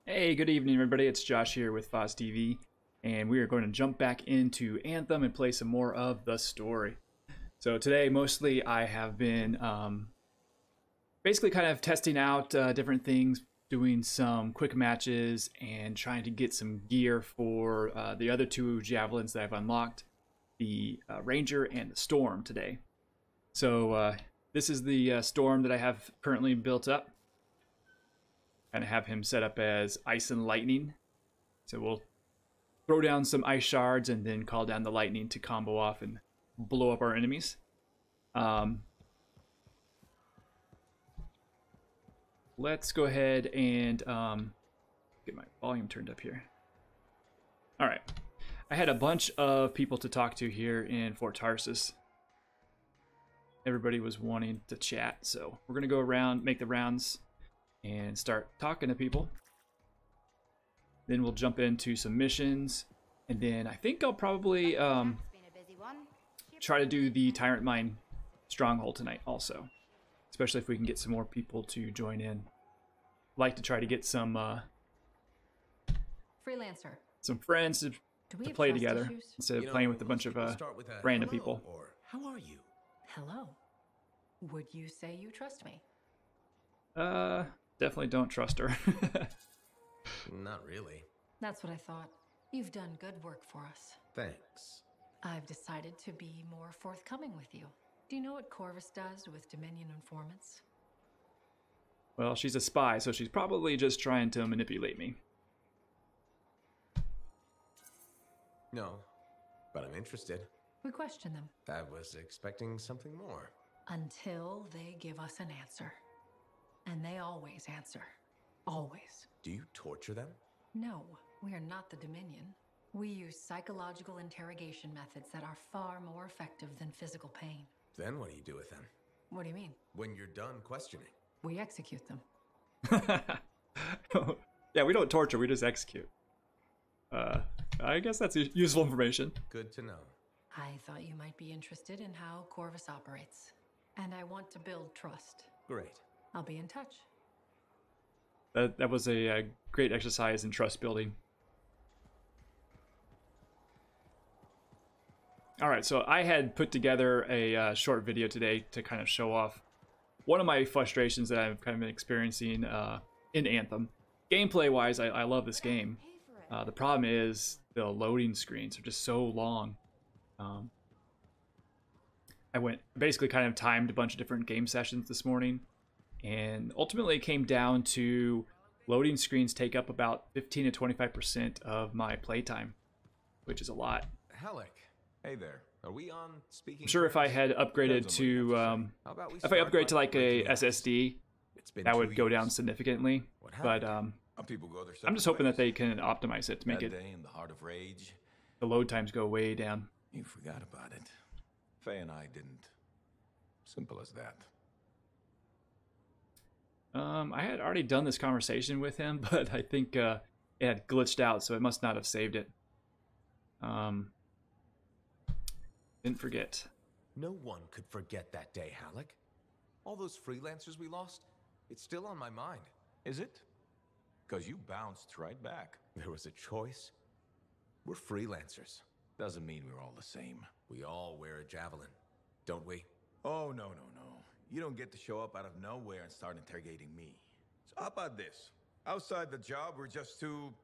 Hey, good evening, everybody. It's Josh here with Foz TV, and we are going to jump back into Anthem and play some more of the story. So today, mostly, I have been basically kind of testing out different things, doing some quick matches, and trying to get some gear for the other two javelins that I've unlocked, the Ranger and the Storm today. So this is the Storm that I have currently built up. Kind of have him set up as Ice and Lightning. So we'll throw down some ice shards and then call down the lightning to combo off and blow up our enemies. Let's go ahead and get my volume turned up here. All right. I had a bunch of people to talk to here in Fort Tarsus. Everybody was wanting to chat, so we're going to go around, make the rounds, and start talking to people. Then we'll jump into some missions, and then I think I'll probably try to do the Tyrant Mine Stronghold tonight also, especially if we can get some more people to join in. Like to try to get some freelancer, some friends to play together instead of playing with a bunch of random people. Or how are you? Hello. Would you say you trust me? Definitely don't trust her. Not really. That's what I thought. You've done good work for us. Thanks. I've decided to be more forthcoming with you. Do you know what Corvus does with Dominion informants? Well, she's a spy, so she's probably just trying to manipulate me. No, but I'm interested. We question them. I was expecting something more. Until they give us an answer. And they always answer. Always. Do you torture them? No, we are not the Dominion. We use psychological interrogation methods that are far more effective than physical pain. Then what do you do with them? What do you mean? When you're done questioning. We execute them. Yeah, we don't torture, we just execute. I guess that's useful information. Good to know. I thought you might be interested in how Corvus operates. And I want to build trust. Great. I'll be in touch. That was a great exercise in trust building. All right, so I had put together a short video today to kind of show off one of my frustrations that I've kind of been experiencing in Anthem. Gameplay-wise, I love this game. The problem is the loading screens are just so long. I basically kind of timed a bunch of different game sessions this morning, and ultimately it came down to loading screens take up about 15 to 25% of my playtime, which is a lot. Halleck, hey there. Are we on speaking? I'm sure if I had upgraded to, if I upgrade to like a SSD, that would go down significantly. But I'm just hoping that they can optimize it to make it in the heart of rage. the load times go way down. You forgot about it. Faye and I didn't. Simple as that. I had already done this conversation with him, but I think it had glitched out, so it must not have saved it. Didn't forget. No one could forget that day, Halleck. All those freelancers we lost, it's still on my mind. Is it? Because you bounced right back. There was a choice. We're freelancers. Doesn't mean we're all the same. We all wear a javelin, don't we? Oh, no. You don't get to show up out of nowhere and start interrogating me. So how about this? Outside the job, we're just two,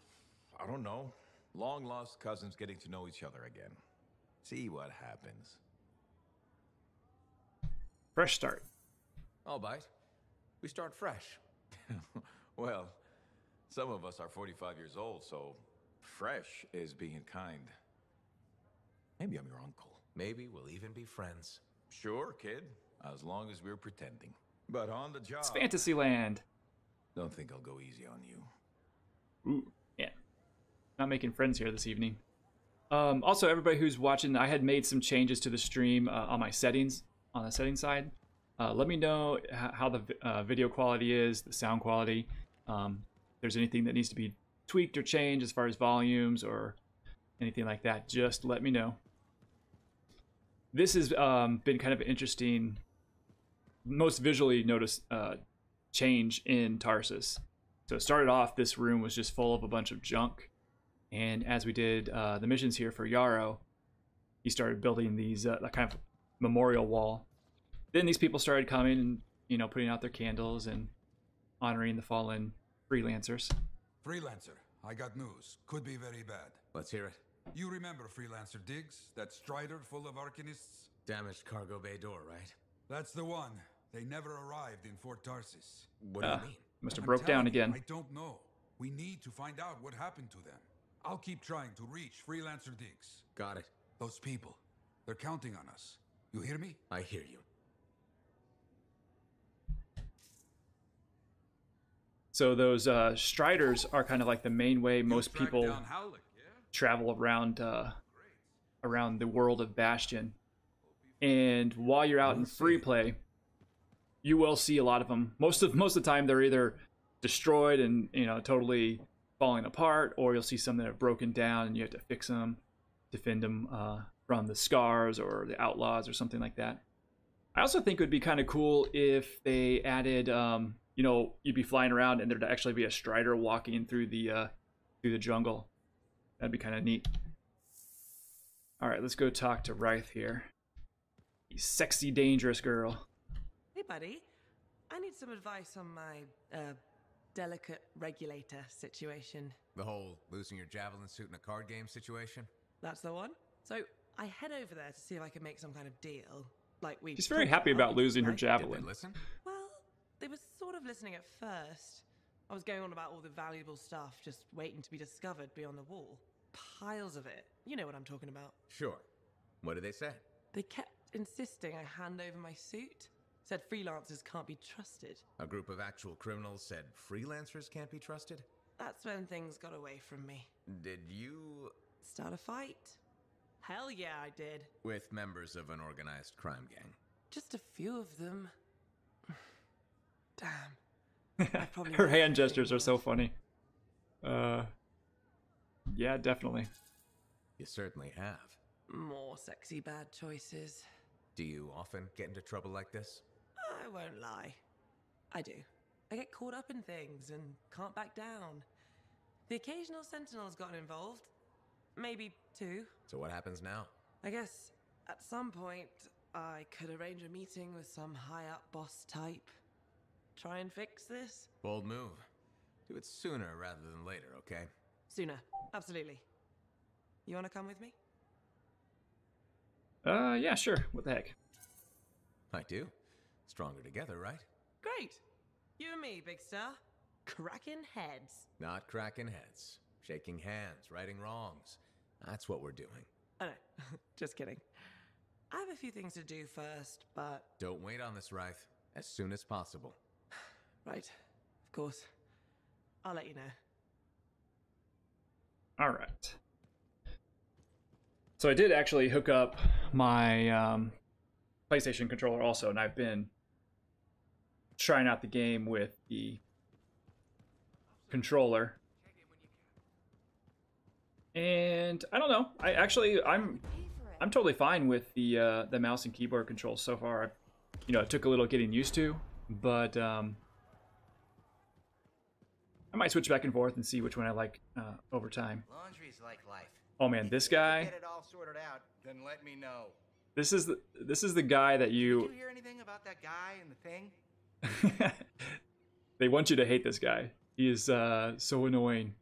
I don't know, long-lost cousins getting to know each other again. See what happens. Fresh start. I'll bite. We start fresh. Well, some of us are 45 years old, so fresh is being kind. Maybe I'm your uncle. Maybe we'll even be friends. Sure, kid. As long as we're pretending. But on the job... It's Fantasyland. Don't think I'll go easy on you. Ooh, yeah. Not making friends here this evening. Also, everybody who's watching, I had made some changes to the stream on my settings, on the settings side. Let me know how the video quality is, the sound quality. If there's anything that needs to be tweaked or changed as far as volumes or anything like that, just let me know. This has been kind of an interesting, most visually noticed change in Tarsus. So it started off, this room was just full of a bunch of junk. And as we did the missions here for Yarrow, he started building these kind of memorial wall. Then these people started coming and, you know, putting out their candles and honoring the fallen freelancers. Freelancer, I got news. Could be very bad. Let's hear it. You remember Freelancer Diggs? That strider full of Arcanists? Damaged cargo bay door, right? That's the one. They never arrived in Fort Tarsis. What do you mean? Must have I'm broke down telling you, again. I don't know. We need to find out what happened to them. I'll keep trying to reach Freelancer Diggs. Got it. Those people, they're counting on us. You hear me? I hear you. So those striders are kind of like the main way most tracked people down Howlick, yeah? travel around around the world of Bastion. And while you're out in free play, you will see a lot of them. Most of the time, they're either destroyed and, you know, totally falling apart, or you'll see some that have broken down and you have to fix them, defend them from the scars or the outlaws or something like that. I also think it would be kind of cool if they added, you know, you'd be flying around and there'd actually be a strider walking through the jungle. That'd be kind of neat. All right, let's go talk to Ryth here. You sexy, dangerous girl. Hey, buddy. I need some advice on my, delicate regulator situation. The whole losing your javelin suit in a card game situation? That's the one? So, I head over there to see if I can make some kind of deal. Like we. She's very happy about losing her Did javelin. they listen? Well, they were sort of listening at first. I was going on about all the valuable stuff just waiting to be discovered beyond the wall. Piles of it. You know what I'm talking about. Sure. What did they say? They kept insisting I hand over my suit. Said freelancers can't be trusted. A group of actual criminals said freelancers can't be trusted? That's when things got away from me. Did you... Start a fight? Hell yeah, I did. with members of an organized crime gang? Just a few of them. Damn. I probably Her won't hand say gestures are so much. funny. Yeah, definitely. You certainly have. More sexy bad choices. Do you often get into trouble like this? I won't lie. I do. I get caught up in things and can't back down. The occasional sentinel's gotten involved. Maybe two. So what happens now? I guess at some point I could arrange a meeting with some high-up boss type. Try and fix this? Bold move. Do it sooner rather than later, okay? Sooner. Absolutely. You want to come with me? Yeah, sure. What the heck? I do. Stronger together, right? Great. You and me, big star. Cracking heads. Not cracking heads. Shaking hands, righting wrongs. That's what we're doing. Oh no, just kidding. I have a few things to do first, but... Don't wait on this, Ryth. As soon as possible. Right. Of course. I'll let you know. All right. So I did actually hook up my PlayStation controller also, and I've been trying out the game with the controller. And I don't know. I'm totally fine with the mouse and keyboard controls so far. It took a little getting used to, but I might switch back and forth and see which one I like over time. Laundry's like life. Oh man, this guy. Get it all sorted out, then let me know. This is the guy that Did you. you hear anything about that guy and the thing? They want you to hate this guy. He is so annoying.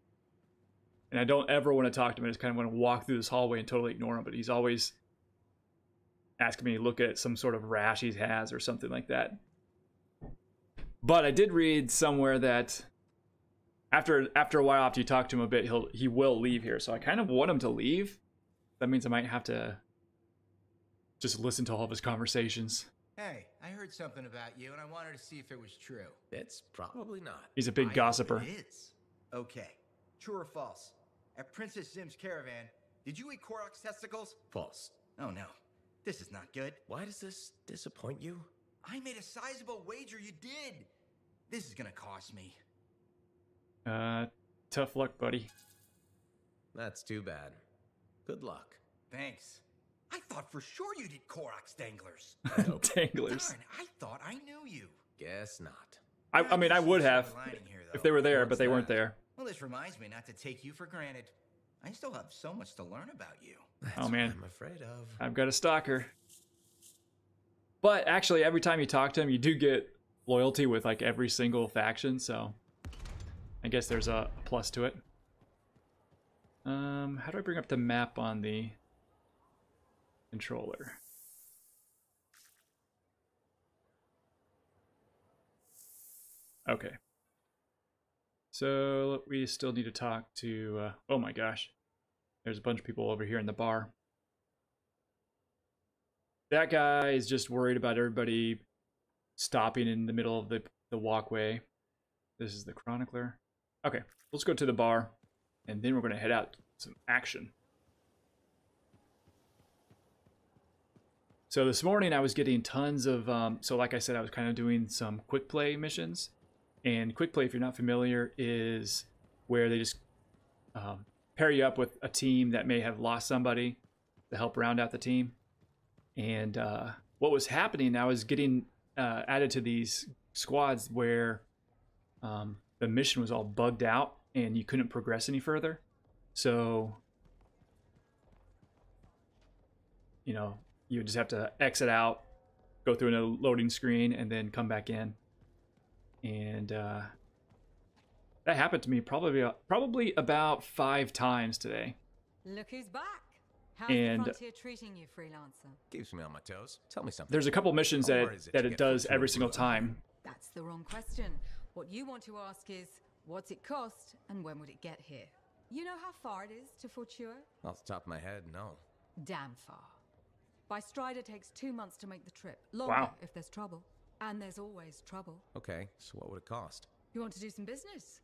And I don't ever want to talk to him. I just kind of want to walk through this hallway and totally ignore him. But he's always asking me to look at some sort of rash he has or something like that. But I did read somewhere that after a while, after you talk to him a bit, he will leave here. So I kind of want him to leave. That means I might have to just listen to all of his conversations. Hey, I heard something about you, and I wanted to see if it was true. It's probably not. He's a big I hope gossiper. It is. Okay. True or false? At Princess Zim's caravan, did you eat Korok's testicles? False. Oh no. This is not good. Why does this disappoint you? I made a sizable wager you did. This is gonna cost me. Tough luck, buddy. That's too bad. Good luck. Thanks. I thought for sure you'd eat Korok's danglers. Tanglers. Darn, I thought I knew you. Guess not. I mean, I would have if they were there, but they weren't there. Well, this reminds me not to take you for granted. I still have so much to learn about you. That's Oh man, what I'm afraid of. I've got a stalker. But actually, every time you talk to him, you do get loyalty with like every single faction, so I guess there's a plus to it. How do I bring up the map on the controller? Okay. So we still need to talk to, oh my gosh. There's a bunch of people over here in the bar. That guy is just worried about everybody stopping in the middle of the walkway. This is the chronicler. Okay, let's go to the bar, and then we're going to head out to some action. So this morning I was getting tons of, so like I said, I was kind of doing some quick play missions. And quick play, if you're not familiar, is where they just pair you up with a team that may have lost somebody to help round out the team. And what was happening, I was getting added to these squads where the mission was all bugged out and you couldn't progress any further. So, you know, you just have to exit out, go through a loading screen, and then come back in. And that happened to me probably about 5 times today. Look who's back. How's And the frontier treating you, freelancer? Keeps me on my toes. Tell me something. there's a couple missions How that hard is it that to it get does from every Florida? single time. That's the wrong question. What you want to ask is, what's it cost and when would it get here? You know how far it is to Fortua? Off the top of my head, no. Damn far. By stride, it takes 2 months to make the trip. Longer Wow. if there's trouble. And there's always trouble. Okay, so what would it cost? You want to do some business?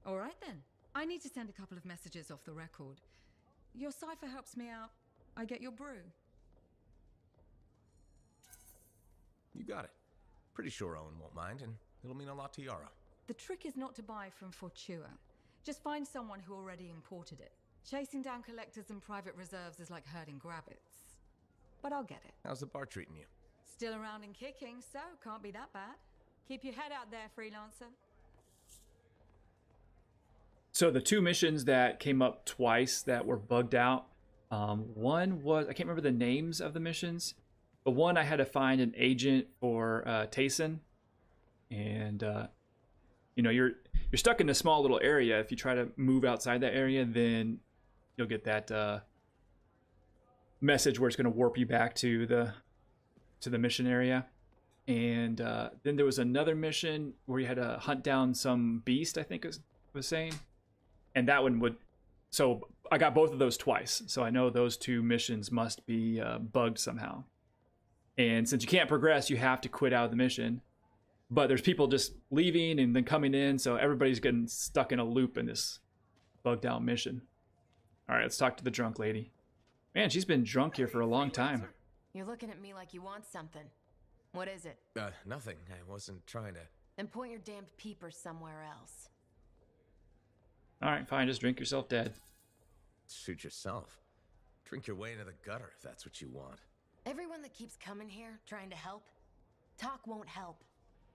All right then. I need to send a couple of messages off the record. Your cipher helps me out. I get your brew. You got it. Pretty sure Owen won't mind, and it'll mean a lot to Yara. The trick is not to buy from Fortua. Just find someone who already imported it. Chasing down collectors and private reserves is like herding rabbits. But I'll get it. How's the bar treating you? Still around and kicking, so can't be that bad. Keep your head out there, freelancer. So the 2 missions that came up twice that were bugged out, one was, I can't remember the names of the missions, but one I had to find an agent for Tayson, and you know, you're stuck in a small little area. If you try to move outside that area, then you'll get that message where it's going to warp you back to the mission area. And then there was another mission where you had to hunt down some beast, I think it was saying. And that one would... So I got both of those twice. So I know those 2 missions must be bugged somehow. And since you can't progress, you have to quit out of the mission. But there's people just leaving and then coming in. So everybody's getting stuck in a loop in this bugged out mission. All right, let's talk to the drunk lady. Man, she's been drunk here for a long time. You're looking at me like you want something. What is it? Nothing. I wasn't trying to... Then point your damned peepers somewhere else. All right, fine. Just drink yourself dead. Suit yourself. Drink your way into the gutter if that's what you want. Everyone that keeps coming here, trying to help, talk won't help.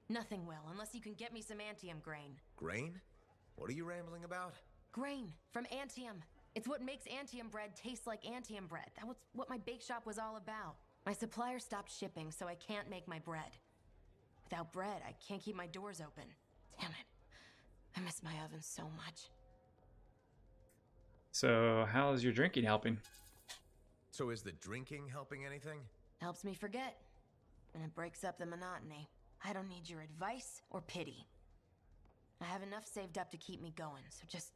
Nothing will, unless you can get me some Anthem grain. Grain? What are you rambling about? Grain from Anthem. It's what makes Anthem bread taste like Anthem bread. That was what my bake shop was all about. My supplier stopped shipping, so I can't make my bread. Without bread, I can't keep my doors open. Damn it. I miss my oven so much. So how is your drinking helping? So is the drinking helping anything? Helps me forget. And it breaks up the monotony. I don't need your advice or pity. I have enough saved up to keep me going, so just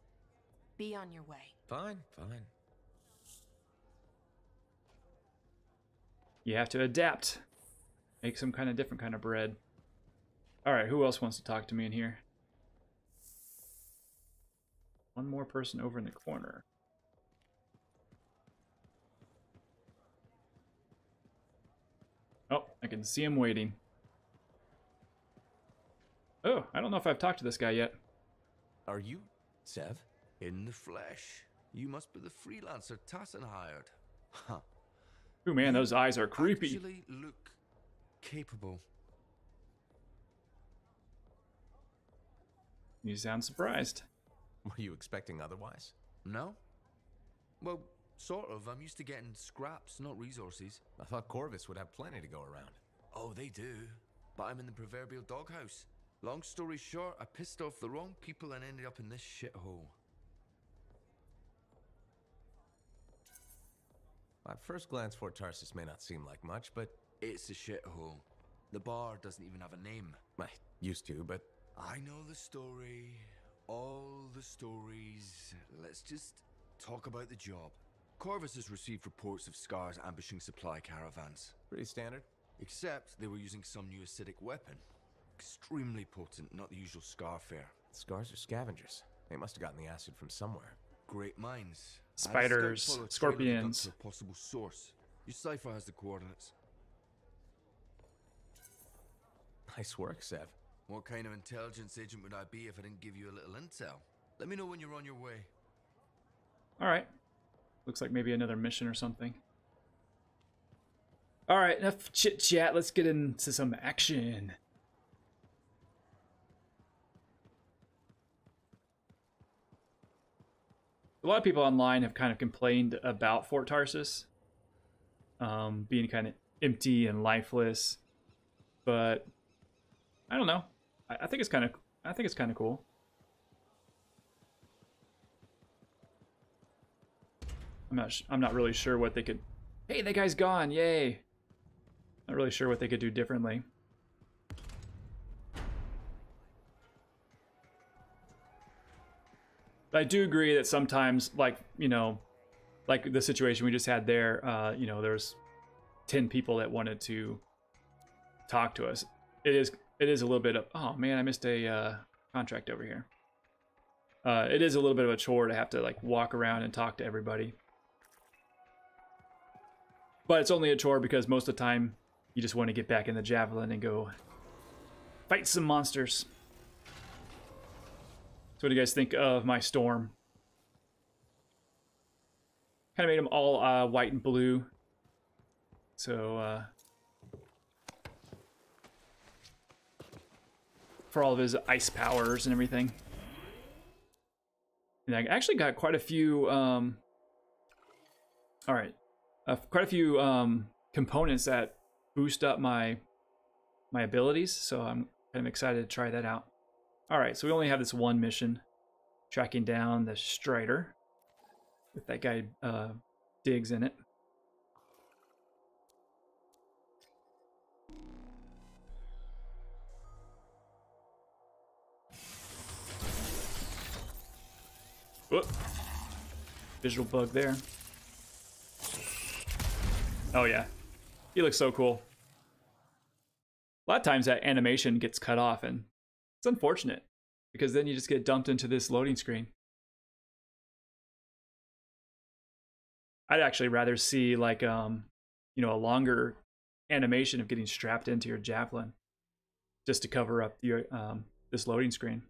be on your way. Fine, fine. You have to adapt. Make some kind of different kind of bread. All right, who else wants to talk to me in here? One more person over in the corner. Oh, I can see him waiting. Oh, I don't know if I've talked to this guy yet. Are you, Sev? In the flesh. You must be the freelancer Tassin hired. Huh. Ooh, man, those eyes are creepy. Actually look capable. You sound surprised. Were you expecting otherwise? No? Well, sort of. I'm used to getting scraps, not resources. I thought Corvus would have plenty to go around. Oh, they do. But I'm in the proverbial doghouse. Long story short, I pissed off the wrong people and ended up in this shithole. At first glance, Fort Tarsus may not seem like much, but It's a shithole. The bar doesn't even have a name. I used to, but I know the story. All the stories. Let's just talk about the job. Corvus has received reports of Scars ambushing supply caravans. pretty standard. Except they were using some new acidic weapon. Extremely potent, not the usual Scar fare. Scars are scavengers. They must have gotten the acid from somewhere. Great minds. Spiders, Follow a trail of the duct scorpions. to a possible source. Your cipher has the coordinates. Nice work, Sev. What kind of intelligence agent would I be if I didn't give you a little intel? Let me know when you're on your way. All right. Looks like maybe another mission or something. All right, enough chit chat. Let's get into some action. A lot of people online have kind of complained about Fort Tarsus being kind of empty and lifeless, but I don't know. I think it's kind of cool. I'm not really sure what they could. Hey, that guy's gone! Yay! Not really sure what they could do differently. But I do agree that sometimes, like, you know, like the situation we just had there, you know, there's 10 people that wanted to talk to us. It is a little bit of, oh man, I missed a contract over here. It is a little bit of a chore to have to like walk around and talk to everybody. But it's only a chore because most of the time you just want to get back in the Javelin and go fight some monsters. So what do you guys think of my storm? Kind of made them all white and blue. So for all of his ice powers and everything. And I actually got quite a few quite a few components that boost up my abilities, so I'm kind of excited to try that out. Alright, so we only have this one mission, tracking down the Strider, with that guy Diggs in it. Whoop. Visual bug there. Oh yeah, he looks so cool. A lot of times that animation gets cut off, and it's unfortunate because then you just get dumped into this loading screen. I'd actually rather see like you know, a longer animation of getting strapped into your Javelin just to cover up your this loading screen.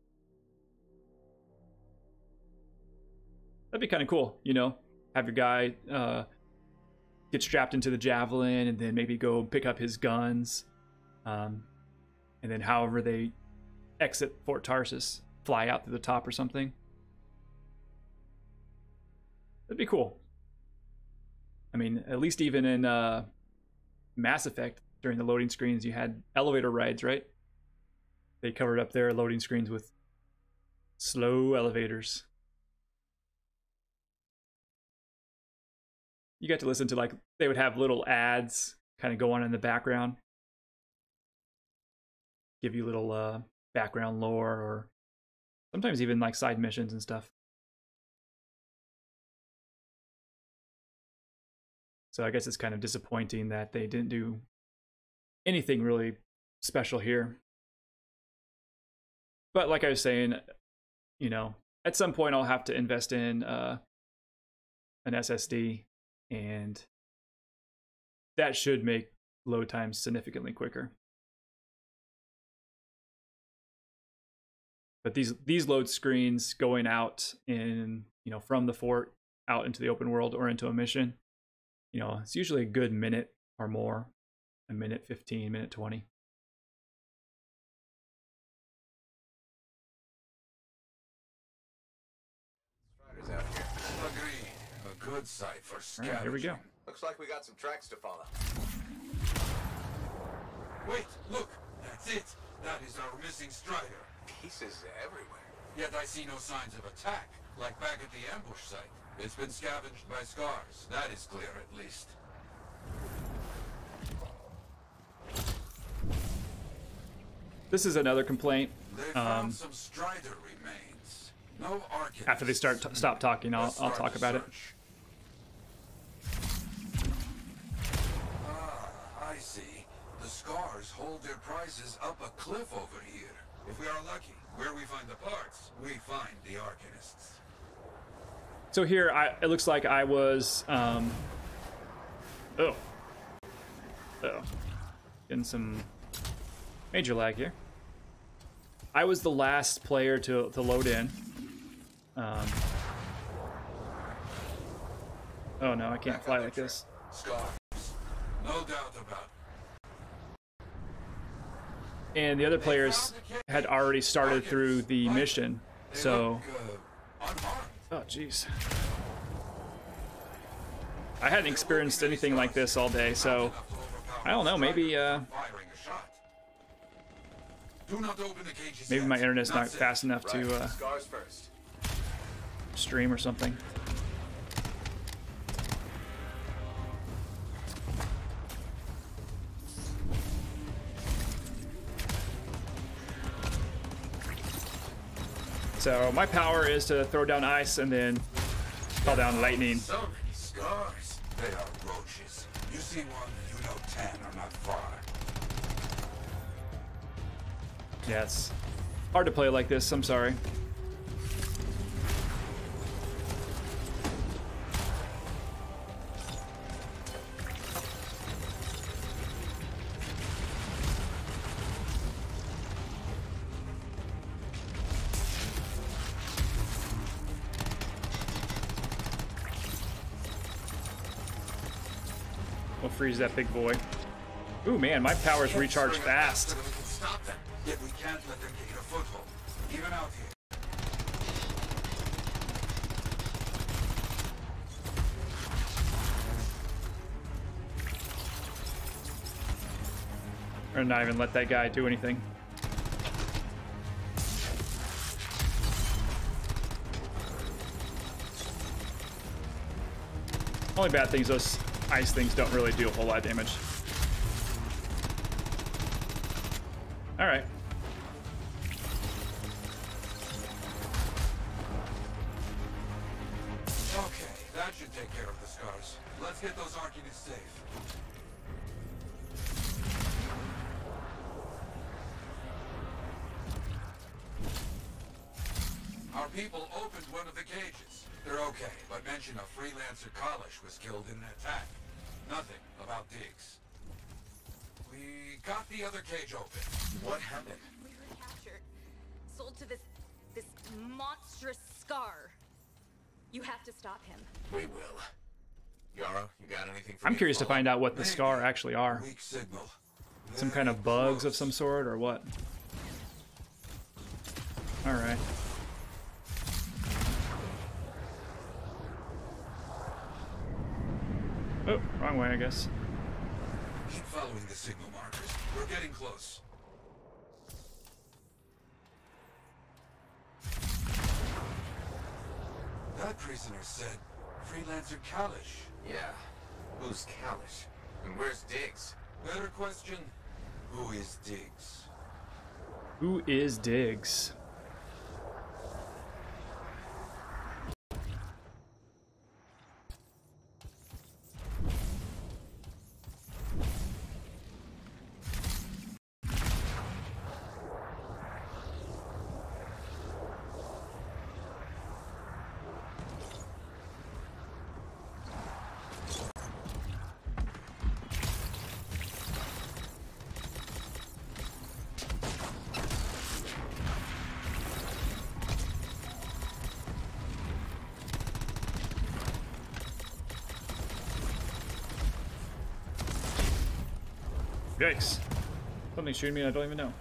That'd be kind of cool, you know, have your guy get strapped into the Javelin and then maybe go pick up his guns, and then however they exit Fort Tarsus, fly out through the top or something. That'd be cool. I mean, at least even in Mass Effect, during the loading screens, you had elevator rides, right? They covered up their loading screens with slow elevators. You got to listen to, like, they would have little ads kind of go on in the background. Give you little background lore, or sometimes even like side missions and stuff. So I guess it's kind of disappointing that they didn't do anything really special here. But like I was saying, you know, at some point I'll have to invest in an SSD, and that should make load times significantly quicker. But these load screens going out in, you know, from the fort out into the open world or into a mission, you know, it's usually a good minute or more, a minute 15, minute 20. out here. Agree. A good site for All scavenging. right, here we go. Looks like we got some tracks to follow. Wait, look. That's it. That is our missing Strider. Pieces everywhere. Yet I see no signs of attack, like back at the ambush site. It's been scavenged by scars. That is clear, at least. This is another complaint. They found some Strider remains. No architects. After they stop talking, I'll talk about it. Ah, I see. The scars hold their prizes up a cliff over here. If we are lucky, where we find the parts, we find the Arcanists. So here, it looks like I was, getting some major lag here. I was the last player to load in. Oh no, I can't fly like this. Scars. No doubt about it. And the other players had already started through the mission, so... Oh, jeez. I hadn't experienced anything like this all day, so... I don't know, maybe, maybe my internet's not fast enough to, stream or something. So my power is to throw down ice and then call down lightning. So many scars. They are roaches. You see one, you know 10 are not far. Yeah, it's hard to play like this, I'm sorry. We'll freeze that big boy. Ooh, man, my powers recharge fast. We can stop them, yet we can't let them gain a foothold. Even out here. Or not even let that guy do anything. Only bad things, those ice things don't really do a whole lot of damage. Alright. Okay, that should take care of the scars. Let's get those Arcanists safe. Our people opened one of the cages. They're okay, but mention a freelancer Kalish was killed in an attack. Nothing about Diggs. We got the other cage open. What happened? We were captured, sold to this monstrous Scar. You have to stop him. We will. Yara, you got anything for I'm me? curious to find out what the Scar actually are. Weak signal. Some kind of bugs of some sort, or what? Alright. Oh, wrong way, I guess. Keep following the signal markers. We're getting close. That prisoner said freelancer Kalish. Yeah. Who's Kalish? And where's Diggs? Better question, who is Diggs? Who is Diggs? Yikes. Something's shooting me and I don't even know.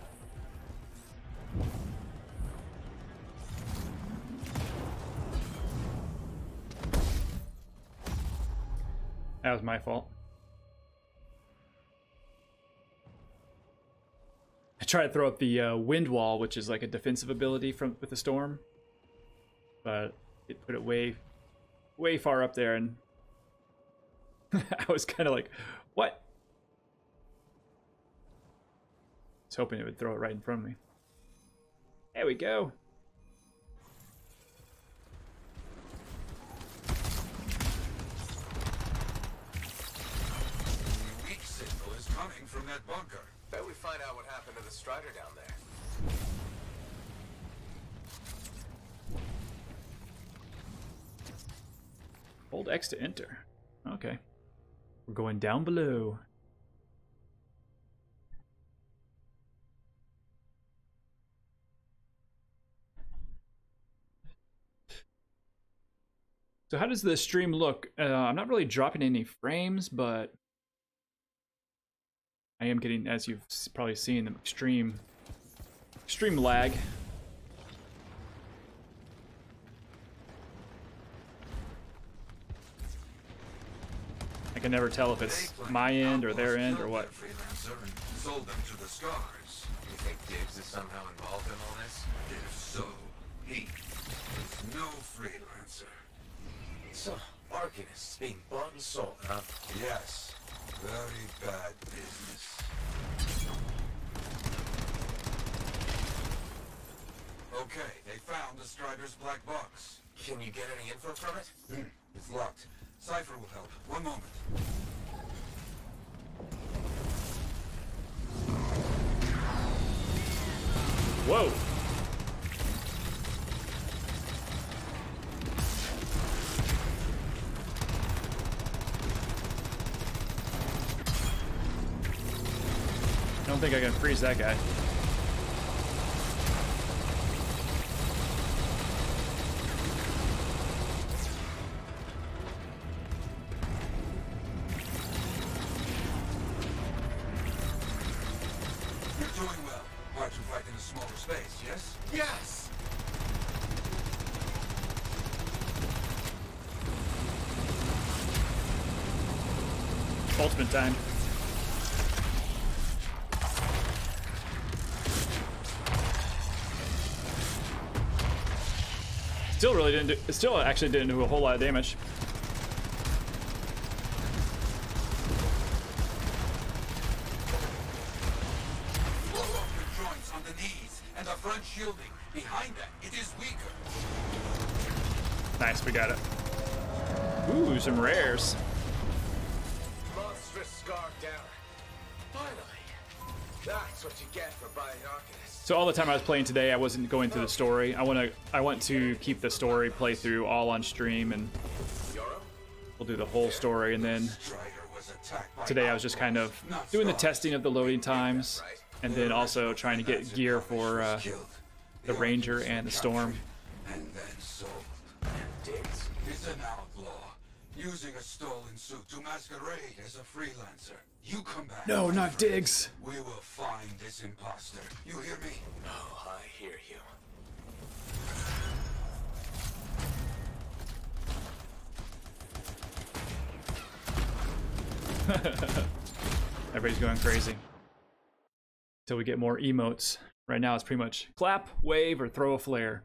That was my fault. I tried to throw up the wind wall, which is like a defensive ability with the storm, but it put it way far up there, and I was kind of like, what? I was hoping it would throw it right in front of me. There we go. The weak signal is coming from that bunker. Bet we find out what happened to the Strider down there. Hold X to enter. Okay. We're going down below. So how does the stream look? I'm not really dropping any frames, but I am getting, as you've probably seen, extreme lag. I can never tell if it's my end or their end or what. Freelancer and sold them to the Scars. You think Diggs is somehow involved in all this? If so, he is no freelancer. So, Arcanists being bought and sold, huh? Yes, very bad business. Okay, they found the Strider's black box. Can you get any info from it? It's locked. Cypher will help. One moment. Whoa! I don't think I can freeze that guy. You're doing well. Hard to fight in a smaller space, yes? Yes! Ultimate time. Still really didn't do, it still actually didn't do a whole lot of damage. Blow off your joints on the knees and the front shielding. Behind that, it is weaker. Nice, we got it. Ooh, some rares. Monstrous Scar down. Finally. That's what you get for buying Arcanists. So all the time I was playing today, I wasn't going through the story. I want to keep the story playthrough all on stream, and we'll do the whole story. And then today I was just kind of doing the testing of the loading times, and then also trying to get gear for the Ranger and the Storm. And then sold. Diggs. He's an outlaw, using a stolen suit to masquerade as a freelancer. You come back. No, not Diggs. We will find this imposter. You hear me? Oh, I hear you. Everybody's going crazy. Until we get more emotes. Right now it's pretty much clap, wave, or throw a flare.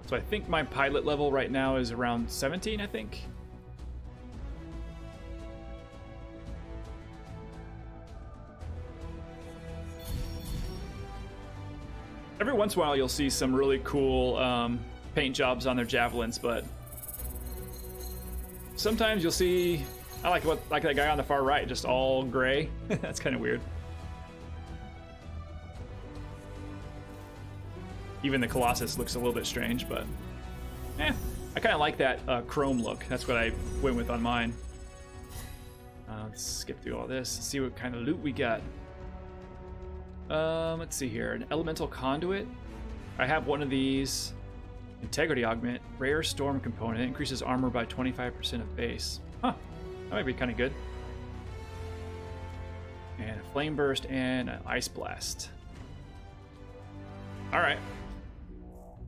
So I think my pilot level right now is around 17, I think. Every once in a while you'll see some really cool paint jobs on their javelins, but sometimes you'll see, like that guy on the far right, just all gray. That's kind of weird. Even the Colossus looks a little bit strange, but I kind of like that chrome look. That's what I went with on mine. Let's skip through all this, see what kind of loot we got. Let's see here, an elemental conduit. I have one of these. Integrity augment, rare storm component, increases armor by 25% of base. Huh, that might be kind of good. And a flame burst and an ice blast. All right.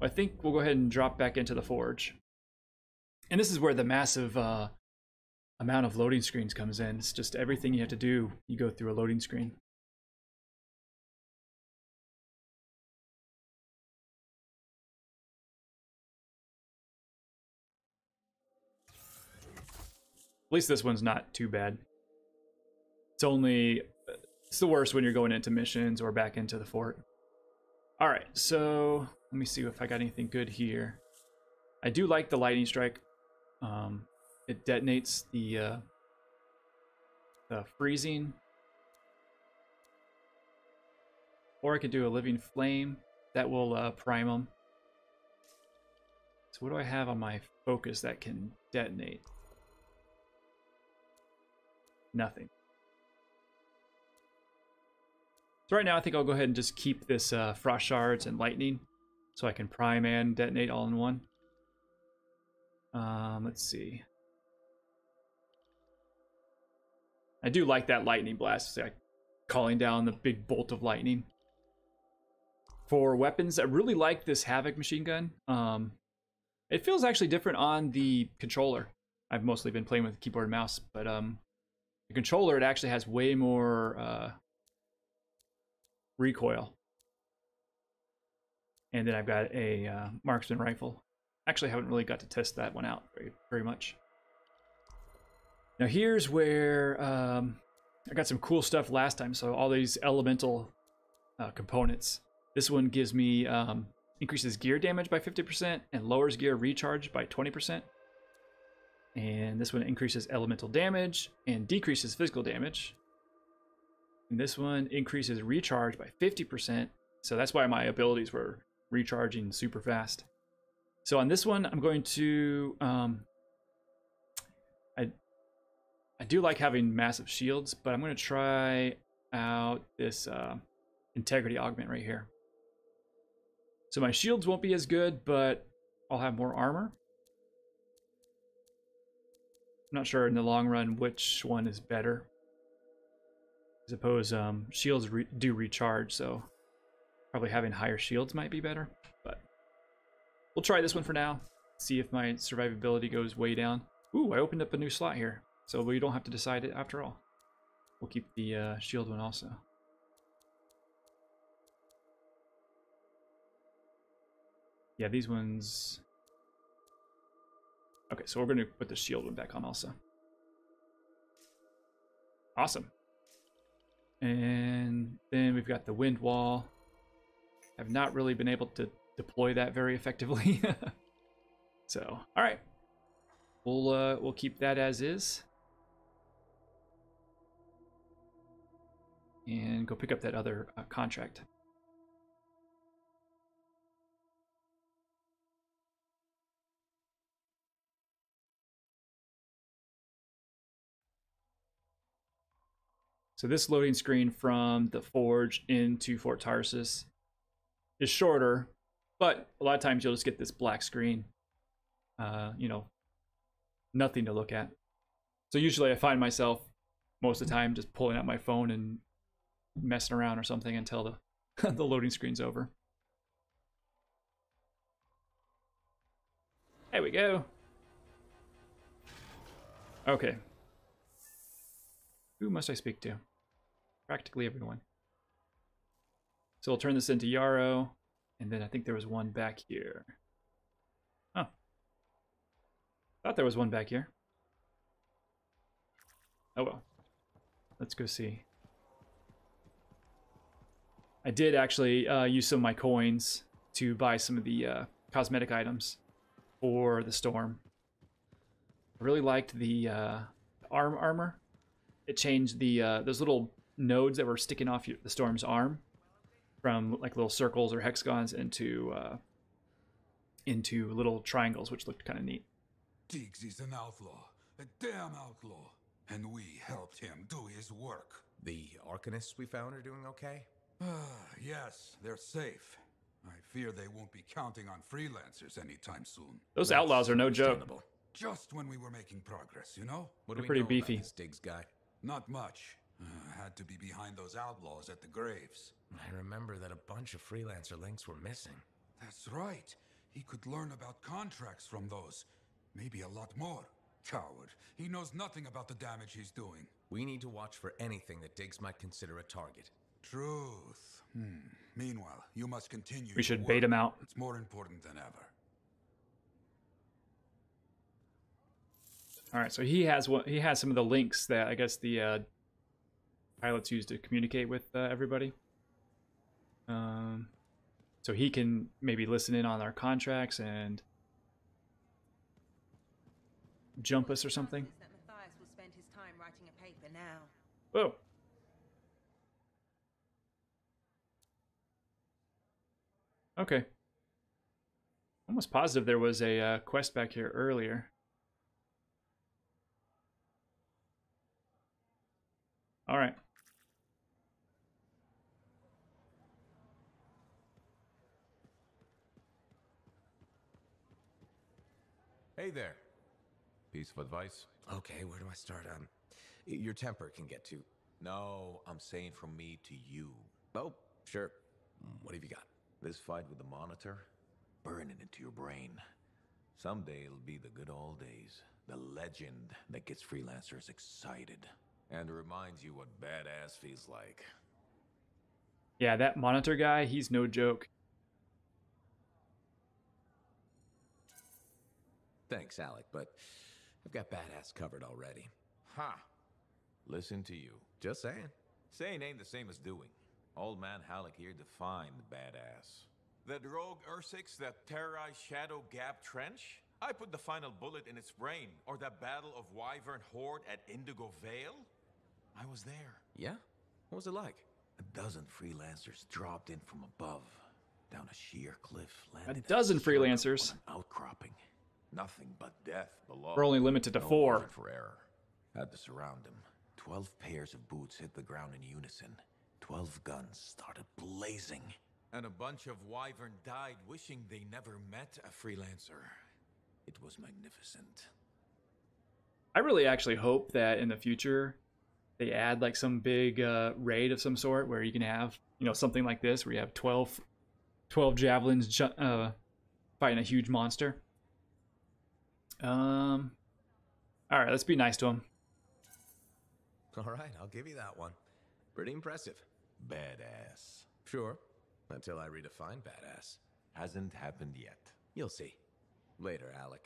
I think we'll go ahead and drop back into the forge. And this is where the massive amount of loading screens comes in. It's just everything you have to do, you go through a loading screen. At least this one's not too bad. It's the worst when you're going into missions or back into the fort. All right, so let me see if I got anything good here. I do like the lightning strike. It detonates the freezing. Or I could do a living flame. That will prime them. So what do I have on my focus that can detonate? Nothing. So right now I think I'll go ahead and just keep this frost shards and lightning so I can prime and detonate all in one. Let's see. I do like that lightning blast, like calling down the big bolt of lightning. For weapons, I really like this Havoc machine gun. It feels actually different on the controller. I've mostly been playing with keyboard and mouse, but the controller, it actually has way more recoil. And then I've got a marksman rifle. Actually, I haven't really got to test that one out very much. Now here's where I got some cool stuff last time. So all these elemental components. This one gives me increases gear damage by 50% and lowers gear recharge by 20%. And this one increases elemental damage and decreases physical damage. And this one increases recharge by 50%. So that's why my abilities were recharging super fast. So on this one, I'm going to... I do like having massive shields, but I'm going to try out this integrity augment right here. So my shields won't be as good, but I'll have more armor. I'm not sure in the long run which one is better. I suppose shields do recharge, so probably having higher shields might be better. But we'll try this one for now. See if my survivability goes way down. Ooh, I opened up a new slot here, so we don't have to decide it after all. We'll keep the shield one also. Yeah, these ones... Okay, so we're going to put the shield one back on also. Awesome. And then we've got the wind wall. I've not really been able to deploy that very effectively. So, all right. We'll keep that as is. And go pick up that other contract. So this loading screen from the Forge into Fort Tarsus is shorter, but a lot of times you'll just get this black screen. You know, nothing to look at. So usually I find myself most of the time just pulling out my phone and messing around or something until the the loading screen's over. There we go. Okay. Who must I speak to? Practically everyone. So we'll turn this into Yarrow, and then I think there was one back here. Oh. Thought there was one back here. Oh well. Let's go see. I did actually use some of my coins to buy some of the cosmetic items for the storm. I really liked the armor. It changed the those little nodes that were sticking off the storm's arm from like little circles or hexagons into little triangles, which looked kind of neat. Diggs is an outlaw, a damn outlaw, and we helped him do his work. The Arcanists we found are doing okay? Yes, they're safe. I fear they won't be counting on freelancers anytime soon. Those outlaws are no joke. Just when we were making progress, you know? What They're do we pretty know beefy. about this Diggs guy? Not much. Had to be behind those outlaws at the graves. I remember that a bunch of freelancer links were missing. That's right. He could learn about contracts from those. Maybe a lot more. Coward. He knows nothing about the damage he's doing. We need to watch for anything that Diggs might consider a target. Truth. Meanwhile, you must continue. We should your bait work. him out. It's more important than ever. All right, so he has some of the links that I guess the pilots use to communicate with everybody. So he can maybe listen in on our contracts and jump us or something. That Matthias will spend his time writing a paper now. Whoa. Okay. Almost positive there was a quest back here earlier. All right. Hey there. Piece of advice? Okay, where do I start? Your temper can get too... No, I'm saying from me to you. Oh, sure. What have you got? This fight with the Monitor, burn it into your brain. Someday it'll be the good old days. The legend that gets freelancers excited. And reminds you what badass feels like. Yeah, that Monitor guy, he's no joke. Thanks, Alec, but I've got badass covered already. Ha! Listen to you. Just saying. Saying ain't the same as doing. Old man Halleck here defined badass. That rogue Ursix that terrorized Shadow Gap Trench? I put the final bullet in its brain. Or that battle of Wyvern Horde at Indigo Vale? I was there. Yeah? What was it like? A dozen freelancers dropped in from above. Down a sheer cliff. A dozen freelancers. On an outcropping. Nothing but death below. We're only limited to 4. Margin for error. Had to surround him. 12 pairs of boots hit the ground in unison. 12 guns started blazing. And a bunch of Wyvern died wishing they never met a freelancer. It was magnificent. I really actually hope that in the future they add like some big raid of some sort where you can have, you know, something like this where you have 12 javelins fighting a huge monster. All right, let's be nice to him. All right, I'll give you that one. Pretty impressive. Badass. Sure, until I redefine badass. Hasn't happened yet. You'll see. Later, Alec.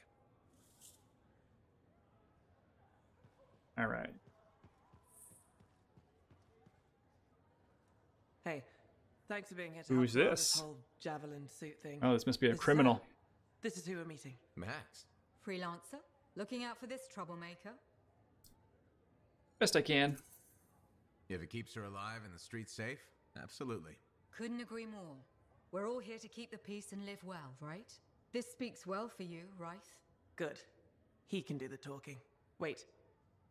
All right. Hey, thanks for being here to Who's help me with this? this whole javelin suit thing. Oh, this must be a This is criminal. This is who we're meeting. Max. Freelancer? Looking out for this troublemaker? Best I can. If it keeps her alive and the streets safe, absolutely. Couldn't agree more. We're all here to keep the peace and live well, right? This speaks well for you, Rice. Good. He can do the talking. Wait,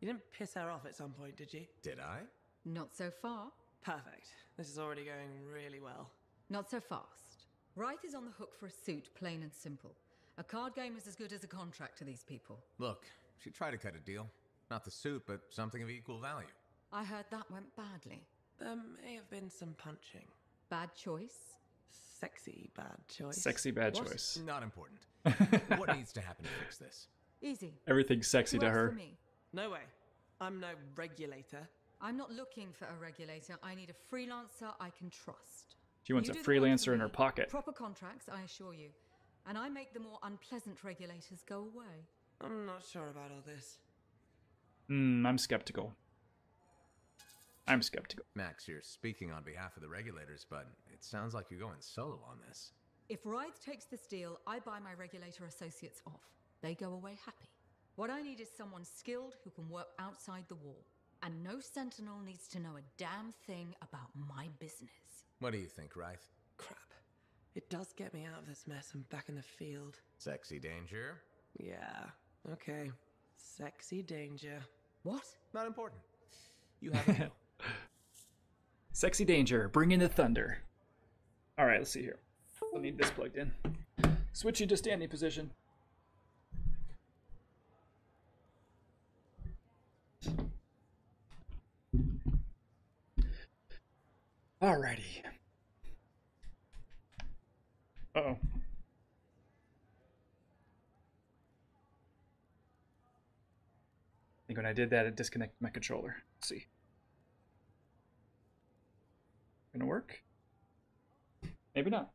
you didn't piss her off at some point, did you? Did I? Not so far. Perfect. This is already going really well. Not so fast. Wraith is on the hook for a suit, plain and simple. A card game is as good as a contract to these people. Look, she tried to cut a deal. Not the suit, but something of equal value. I heard that went badly. There may have been some punching. Bad choice? Sexy bad choice. Sexy bad What? choice. Not important. What needs to happen to fix this? Easy. Everything's sexy to Works her. for me. No way. I'm no regulator. I'm not looking for a regulator. I need a freelancer I can trust. She wants You a do the work for freelancer in her me. pocket. Proper contracts, I assure you. And I make the more unpleasant regulators go away. I'm not sure about all this. I'm skeptical. I'm skeptical. Max, you're speaking on behalf of the regulators, but it sounds like you're going solo on this. If Wraith takes this deal, I buy my regulator associates off. They go away happy. What I need is someone skilled who can work outside the wall. And no sentinel needs to know a damn thing about my business. What do you think, Wraith? Crap. It does get me out of this mess and back in the field. Sexy danger? Yeah, okay. Sexy danger. What? Not important. You have to know. Sexy danger, bring in the thunder. All right, let's see here. I'll need this plugged in. Switching to standing position. Alrighty. Uh-oh. I think when I did that, it disconnected my controller. Let's see. Gonna work? Maybe not.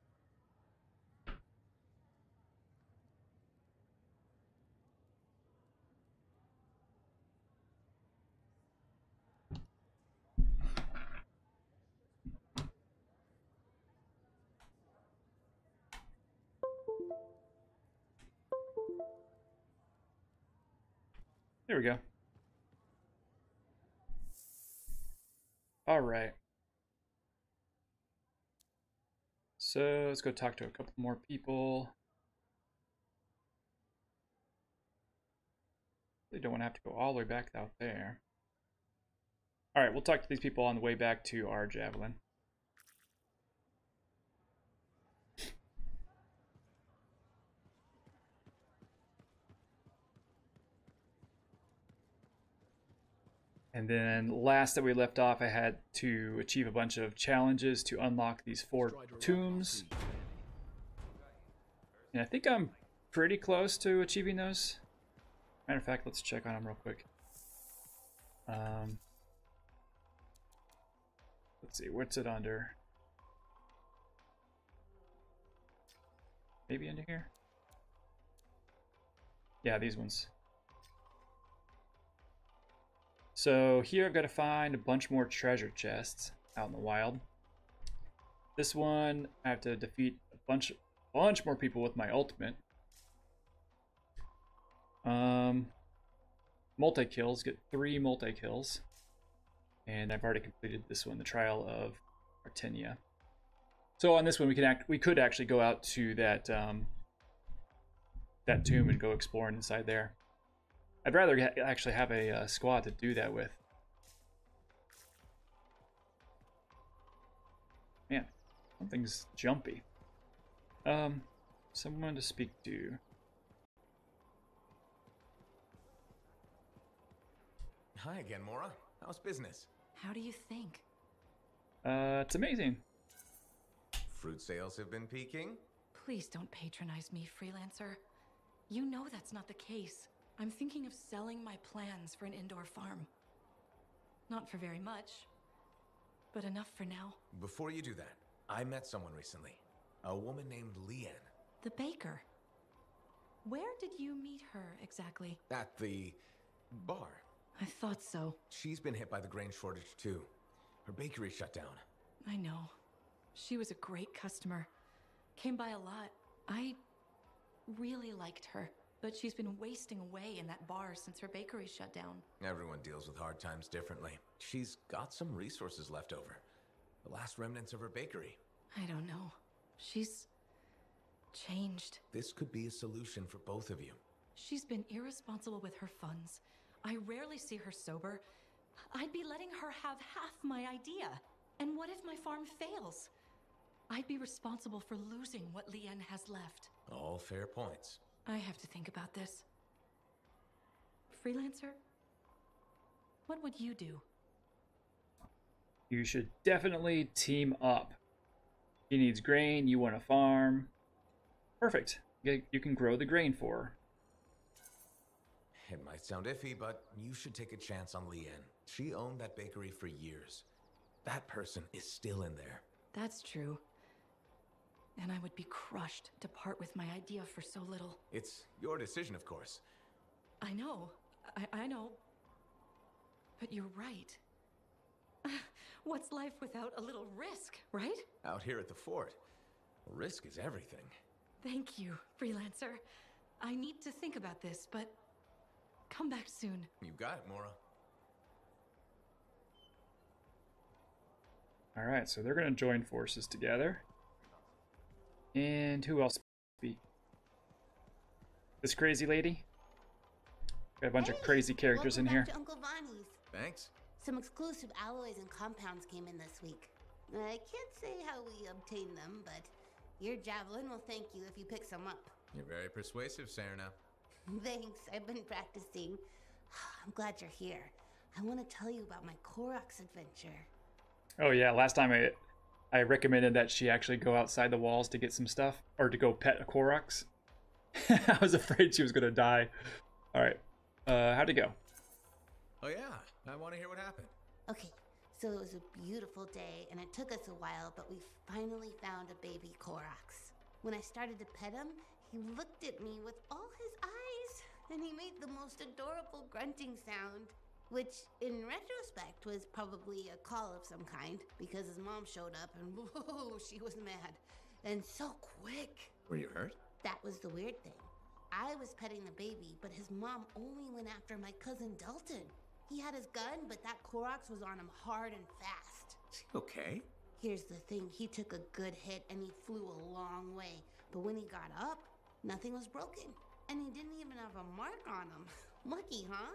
There we go. All right. So let's go talk to a couple more people. They don't want to have to go all the way back out there. All right, we'll talk to these people on the way back to our Javelin. And then last that we left off, I had to achieve a bunch of challenges to unlock these 4 tombs. And I think I'm pretty close to achieving those. Matter of fact, let's check on them real quick. Let's see, what's it under? Maybe under here? Yeah, these ones. So here I've got to find a bunch more treasure chests out in the wild. This one I have to defeat a bunch more people with my ultimate. Multi-kills, get 3 multi-kills. And I've already completed this one, the Trial of Artenia. So on this one we could actually go out to that that tomb and go exploring inside there. I'd rather actually have a squad to do that with. Man, something's jumpy. Someone to speak to. Hi again, Mora. How's business? How do you think? It's amazing. Fruit sales have been peaking? Please don't patronize me, freelancer. You know that's not the case. I'm thinking of selling my plans for an indoor farm. Not for very much, but enough for now. Before you do that, I met someone recently. A woman named Leanne. The baker. Where did you meet her exactly? At the bar. I thought so. She's been hit by the grain shortage too. Her bakery shut down. I know. She was a great customer. Came by a lot. I really liked her. But she's been wasting away in that bar since her bakery shut down. Everyone deals with hard times differently. She's got some resources left over. The last remnants of her bakery. I don't know. She's changed. This could be a solution for both of you. She's been irresponsible with her funds. I rarely see her sober. I'd be letting her have half my idea. And what if my farm fails? I'd be responsible for losing what Leanne has left. All fair points. I have to think about this. Freelancer? What would you do? You should definitely team up. He needs grain, you want a farm. Perfect. You can grow the grain for her. It might sound iffy, but you should take a chance on Leanne. She owned that bakery for years. That person is still in there. That's true. And I would be crushed to part with my idea for so little. It's your decision, of course. I know. I know. But you're right. What's life without a little risk, right? Out here at the fort, risk is everything. Thank you, freelancer. I need to think about this, but come back soon. You got it, Mora. Alright, so they're going to join forces together. And who else speak? This crazy lady? Got a bunch of crazy characters in here. To Uncle Vonnie's. Thanks. Some exclusive alloys and compounds came in this week. I can't say how we obtained them, but Your javelin will thank you if you pick some up. You're very persuasive, Serena. Thanks, I've been practicing. I'm glad you're here. I want to tell you about my Koroks adventure. Oh yeah, last time I recommended that she actually go outside the walls to get some stuff, or to go pet a Koroks. I was afraid she was gonna die. All right, how'd it go? Oh yeah, I want to hear what happened. Okay, so it was a beautiful day, and it took us a while, but we finally found a baby Koroks. When I started to pet him, he looked at me with all his eyes, and he made the most adorable grunting sound, which in retrospect was probably a call of some kind, because his mom showed up and whoa, she was mad. And so quick. Were you hurt? That was the weird thing. I was petting the baby, but his mom only went after my cousin Dalton. He had his gun, but that Koroks was on him hard and fast. Okay. Here's the thing, he took a good hit and he flew a long way. But when he got up, nothing was broken. And he didn't even have a mark on him. Lucky, huh?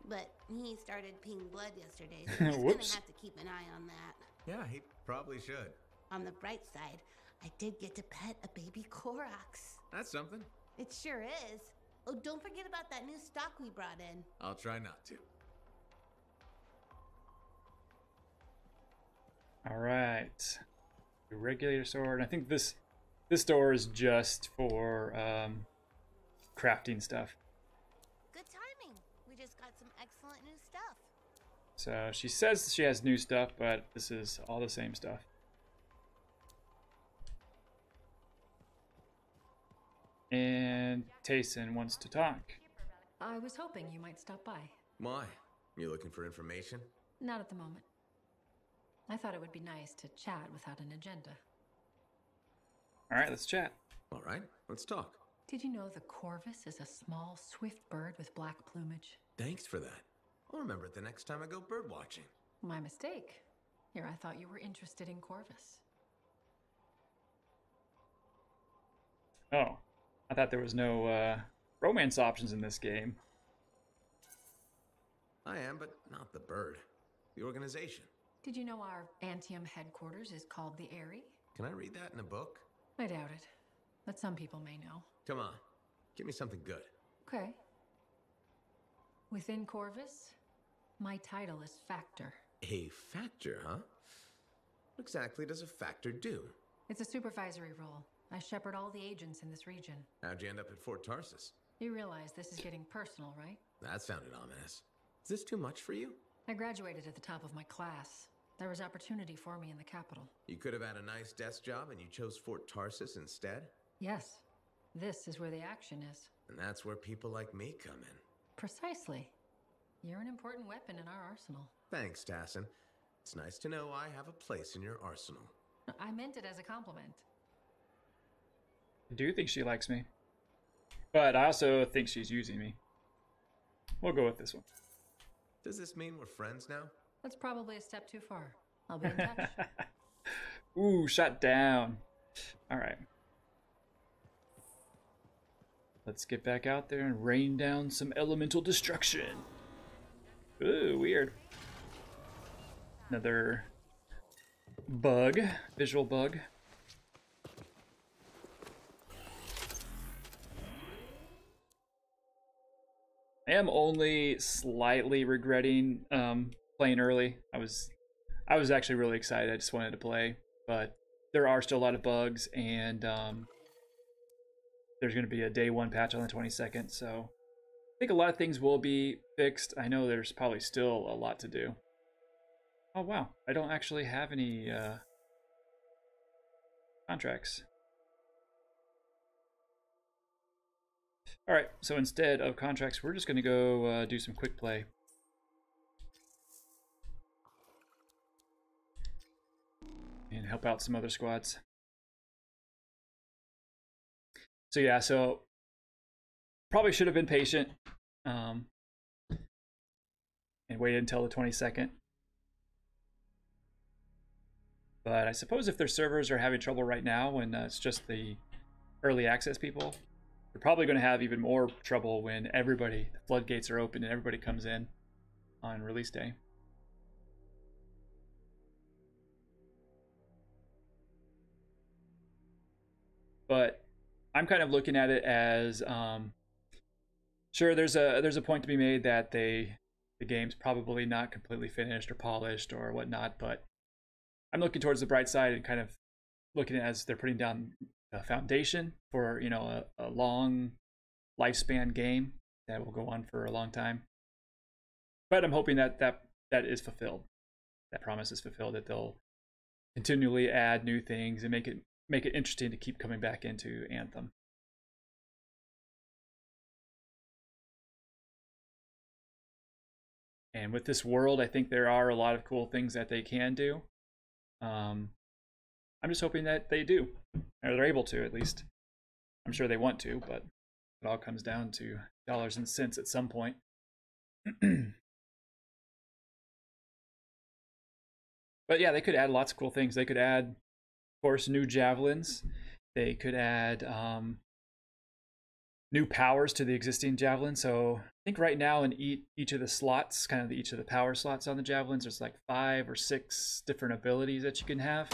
But he started peeing blood yesterday, so he's gonna have to keep an eye on that. Yeah, he probably should. On the bright side, I did get to pet a baby Koroks. That's something. It sure is. Oh, don't forget about that new stock we brought in. I'll try not to. All right, the regulator sword. I think this door is just for crafting stuff. Good timing. We just got some excellent new stuff. So she says she has new stuff, but this is all the same stuff. And Tayson wants to talk. I was hoping you might stop by. Why? You looking for information? Not at the moment. I thought it would be nice to chat without an agenda. All right, let's chat. All right, let's talk. Did you know the Corvus is a small, swift bird with black plumage? Thanks for that. I'll remember it the next time I go bird watching. My mistake. Here, I thought you were interested in Corvus. Oh, I thought there was no romance options in this game. I am, but not the bird. The organization. Did you know our Anthem headquarters is called the Eyrie? Can I read that in a book? I doubt it, but some people may know. Come on, give me something good. Okay. Within Corvus, my title is Factor. A factor, huh? What exactly does a factor do? It's a supervisory role. I shepherd all the agents in this region. How'd you end up at Fort Tarsus? You realize this is getting personal, right? That sounded ominous. Is this too much for you? I graduated at the top of my class. There was opportunity for me in the capital. You could have had a nice desk job and you chose Fort Tarsus instead? Yes. This is where the action is. And that's where people like me come in. Precisely. You're an important weapon in our arsenal. Thanks, Tassin. It's nice to know I have a place in your arsenal. I meant it as a compliment. I do think she likes me, but I also think she's using me. We'll go with this one. Does this mean we're friends now? That's probably a step too far. I'll be in touch. Ooh, shut down. All right. Let's get back out there and rain down some elemental destruction. Ooh, weird. Another bug, visual bug. I am only slightly regretting playing early. I was actually really excited. I just wanted to play, but there are still a lot of bugs, and there's going to be a day one patch on the 22nd, so I think a lot of things will be fixed. I know there's probably still a lot to do. Oh wow, I don't actually have any contracts. All right, so instead of contracts, we're just going to go do some quick play. And help out some other squads. So yeah, so probably should have been patient and waited until the 22nd. But I suppose if their servers are having trouble right now when it's just the early access people, they're probably going to have even more trouble when the floodgates are open and everybody comes in on release day. but I'm kind of looking at it as sure, there's a point to be made that the game's probably not completely finished or polished or whatnot, but I'm looking towards the bright side and kind of looking at it as they're putting down a foundation for, you know, a long lifespan game that will go on for a long time. But I'm hoping that is fulfilled. That promise is fulfilled, that they'll continually add new things and make it interesting to keep coming back into Anthem. And with this world, I think there are a lot of cool things that they can do. I'm just hoping that they do, or they're able to at least. I'm sure they want to, but it all comes down to dollars and cents at some point. But yeah, they could add lots of cool things. They could add, of course, new javelins. They could add new powers to the existing javelin. So I think right now in each of the slots, kind of each of the power slots on the javelins, there's like 5 or 6 different abilities that you can have.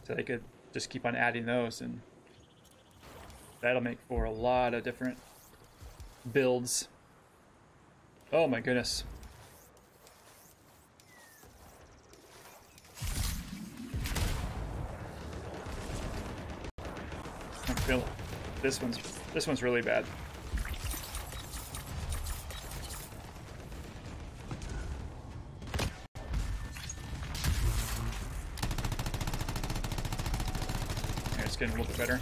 So they could just keep on adding those, and that'll make for a lot of different builds. Oh my goodness. I feel this one's really bad. Okay, it's getting a little bit better.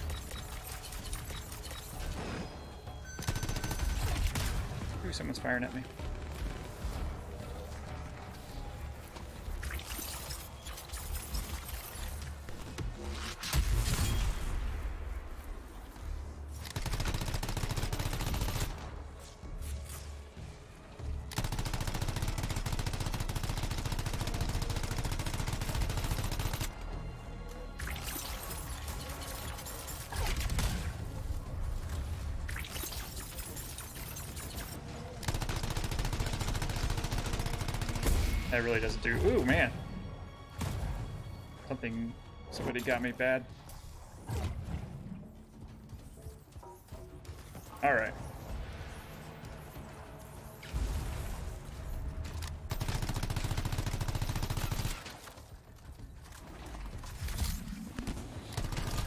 Ooh, someone's firing at me. That really doesn't do. Ooh, man. Somebody got me bad. All right.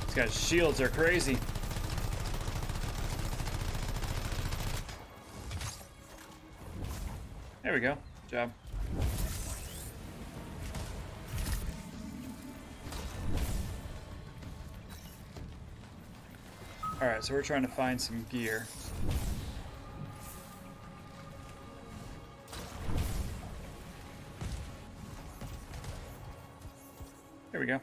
These guys' shields are crazy. There we go. Good job. Alright, so we're trying to find some gear. There we go.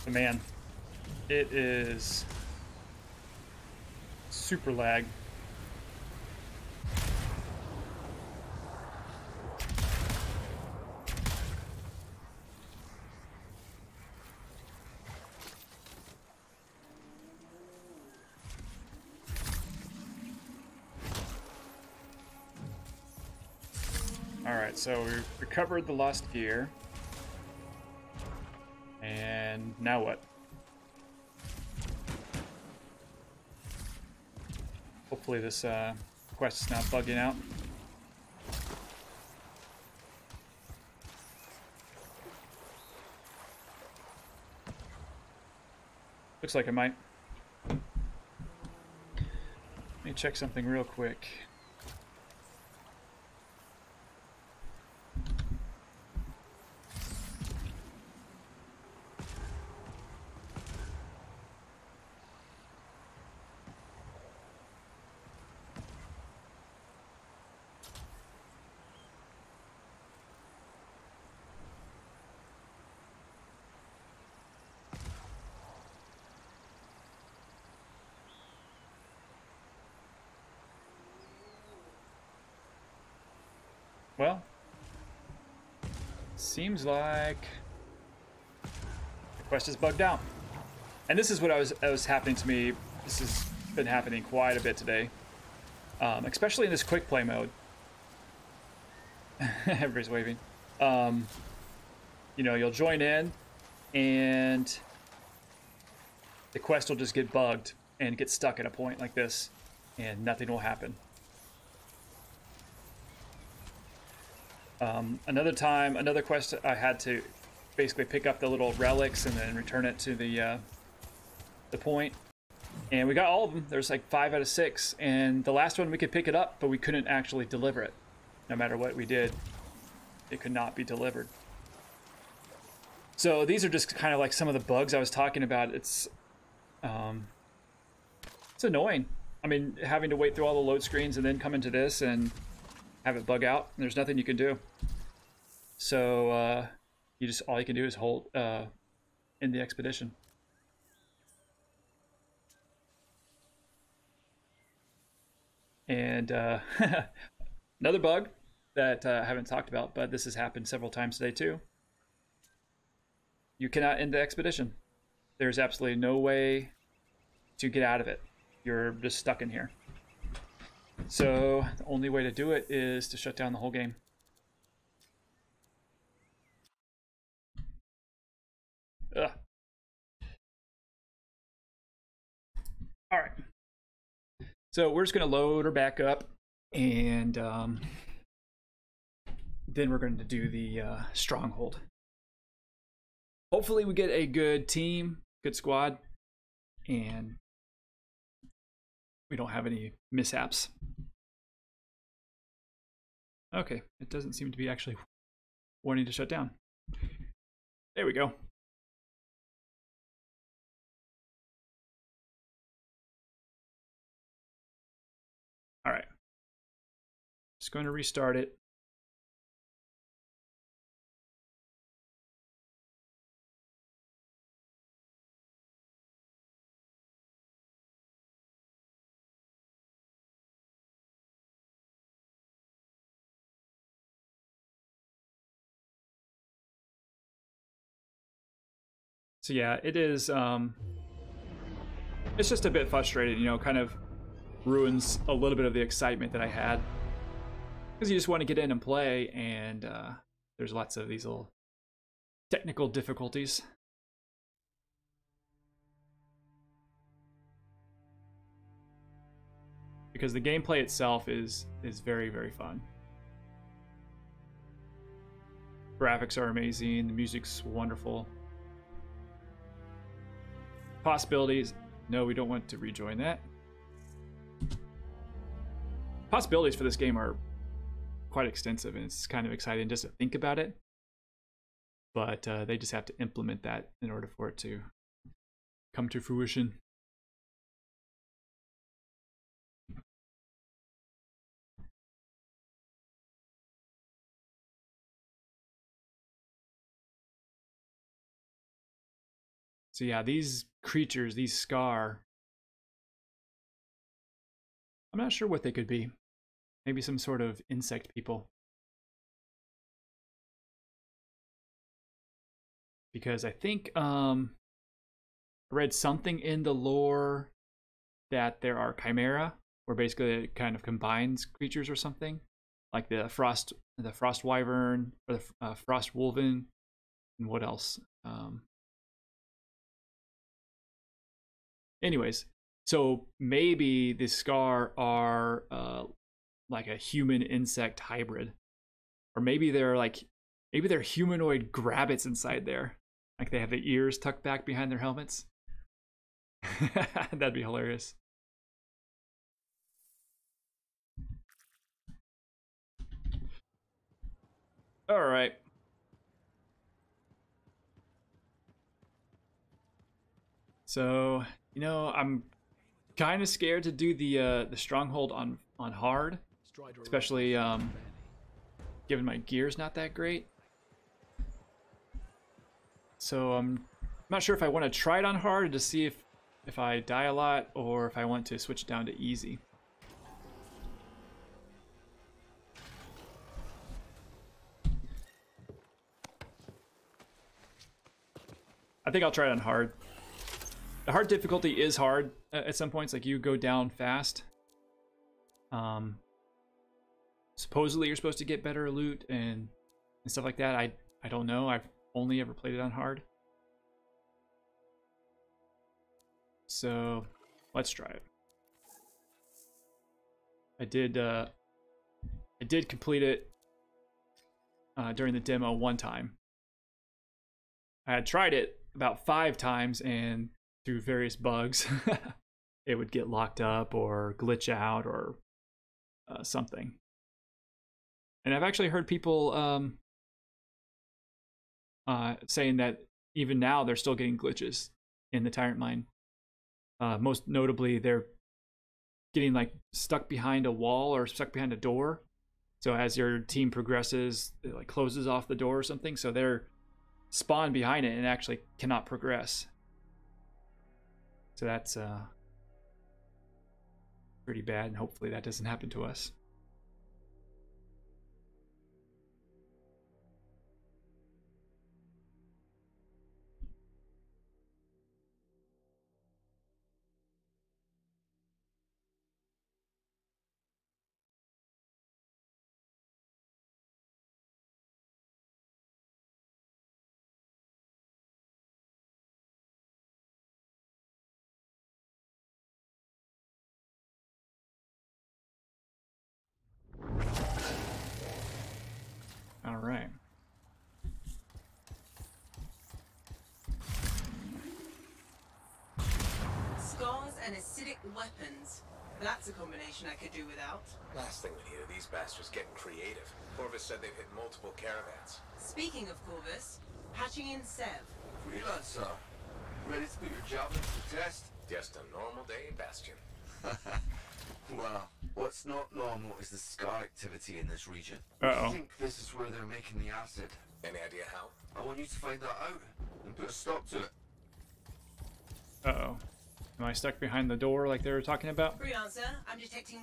So man, it is super lag. Alright, so we recovered the lost gear. And now what? Hopefully this quest is not bugging out. Looks like it might. Let me check something real quick. Well, seems like the quest is bugged out. And this is what was happening to me. This has been happening quite a bit today, especially in this quick play mode. Everybody's waving. You know, you'll join in, and the quest will just get bugged and get stuck at a point like this, and nothing will happen. Another time, another quest, I had to basically pick up the little relics and then return it to the point. And we got all of them. There's like 5 out of 6. And the last one we could pick it up, but we couldn't actually deliver it. No matter what we did, it could not be delivered. So these are just kind of like some of the bugs I was talking about. It's annoying. I mean, having to wait through all the load screens and then come into this and have it bug out. There's nothing you can do. So you just, all you can do is hold in the expedition. And another bug that I haven't talked about, but this has happened several times today too. You cannot end the expedition. There's absolutely no way to get out of it. You're just stuck in here. So the only way to do it is to shut down the whole game. Ugh. All right. So we're just going to load her back up, and then we're going to do the stronghold. Hopefully we get a good team, good squad, and we don't have any mishaps. Okay, it doesn't seem to be actually wanting to shut down. There we go. All right. Just going to restart it. So yeah, it is, it's just a bit frustrating, you know, kind of ruins a little bit of the excitement that I had. Because you just want to get in and play, and there's lots of these little technical difficulties. Because the gameplay itself is very, very fun. Graphics are amazing, the music's wonderful. Possibilities, no, we don't want to rejoin that. Possibilities for this game are quite extensive, and it's kind of exciting just to think about it. But they just have to implement that in order for it to come to fruition. So yeah, these creatures, these Scar, I'm not sure what they could be. Maybe some sort of insect people. Because I think I read something in the lore that there are Chimera, where basically it kind of combines creatures or something, like the frost wyvern or the frost wolven, and what else? Anyways, so maybe the Scar are like a human insect hybrid, or maybe they're humanoid grabbits inside there, like they have the ears tucked back behind their helmets. That'd be hilarious. All right. So, you know, I'm kind of scared to do the stronghold on hard, especially given my gear's not that great. So I'm not sure if I want to try it on hard to see if I die a lot, or if I want to switch down to easy. I think I'll try it on hard. The hard difficulty is hard at some points, like you go down fast. supposedly you're supposed to get better loot and stuff like that. I don't know. I've only ever played it on hard. So let's try it. I did complete it during the demo one time. I had tried it about 5 times, and through various bugs, it would get locked up or glitch out or something. And I've actually heard people saying that even now they're still getting glitches in the Tyrant Mine. Most notably, they're getting like stuck behind a wall or stuck behind a door. So as your team progresses, it like closes off the door or something. So they're spawned behind it and actually cannot progress. So that's pretty bad, and hopefully that doesn't happen to us. All right. Scars and acidic weapons. That's a combination I could do without. Last thing we need are these bastards getting creative. Corvus said they've hit multiple caravans. Speaking of Corvus, patching in Sev. Freelancer, ready to put your javelin to the test? Just a normal day, Bastion. Well, what's not normal is the scar activity in this region. Uh-oh. I think this is where they're making the acid. Any idea how? I want you to find that out and put a stop to it. Uh-oh. Am I stuck behind the door like they were talking about? Freelancer, I'm detecting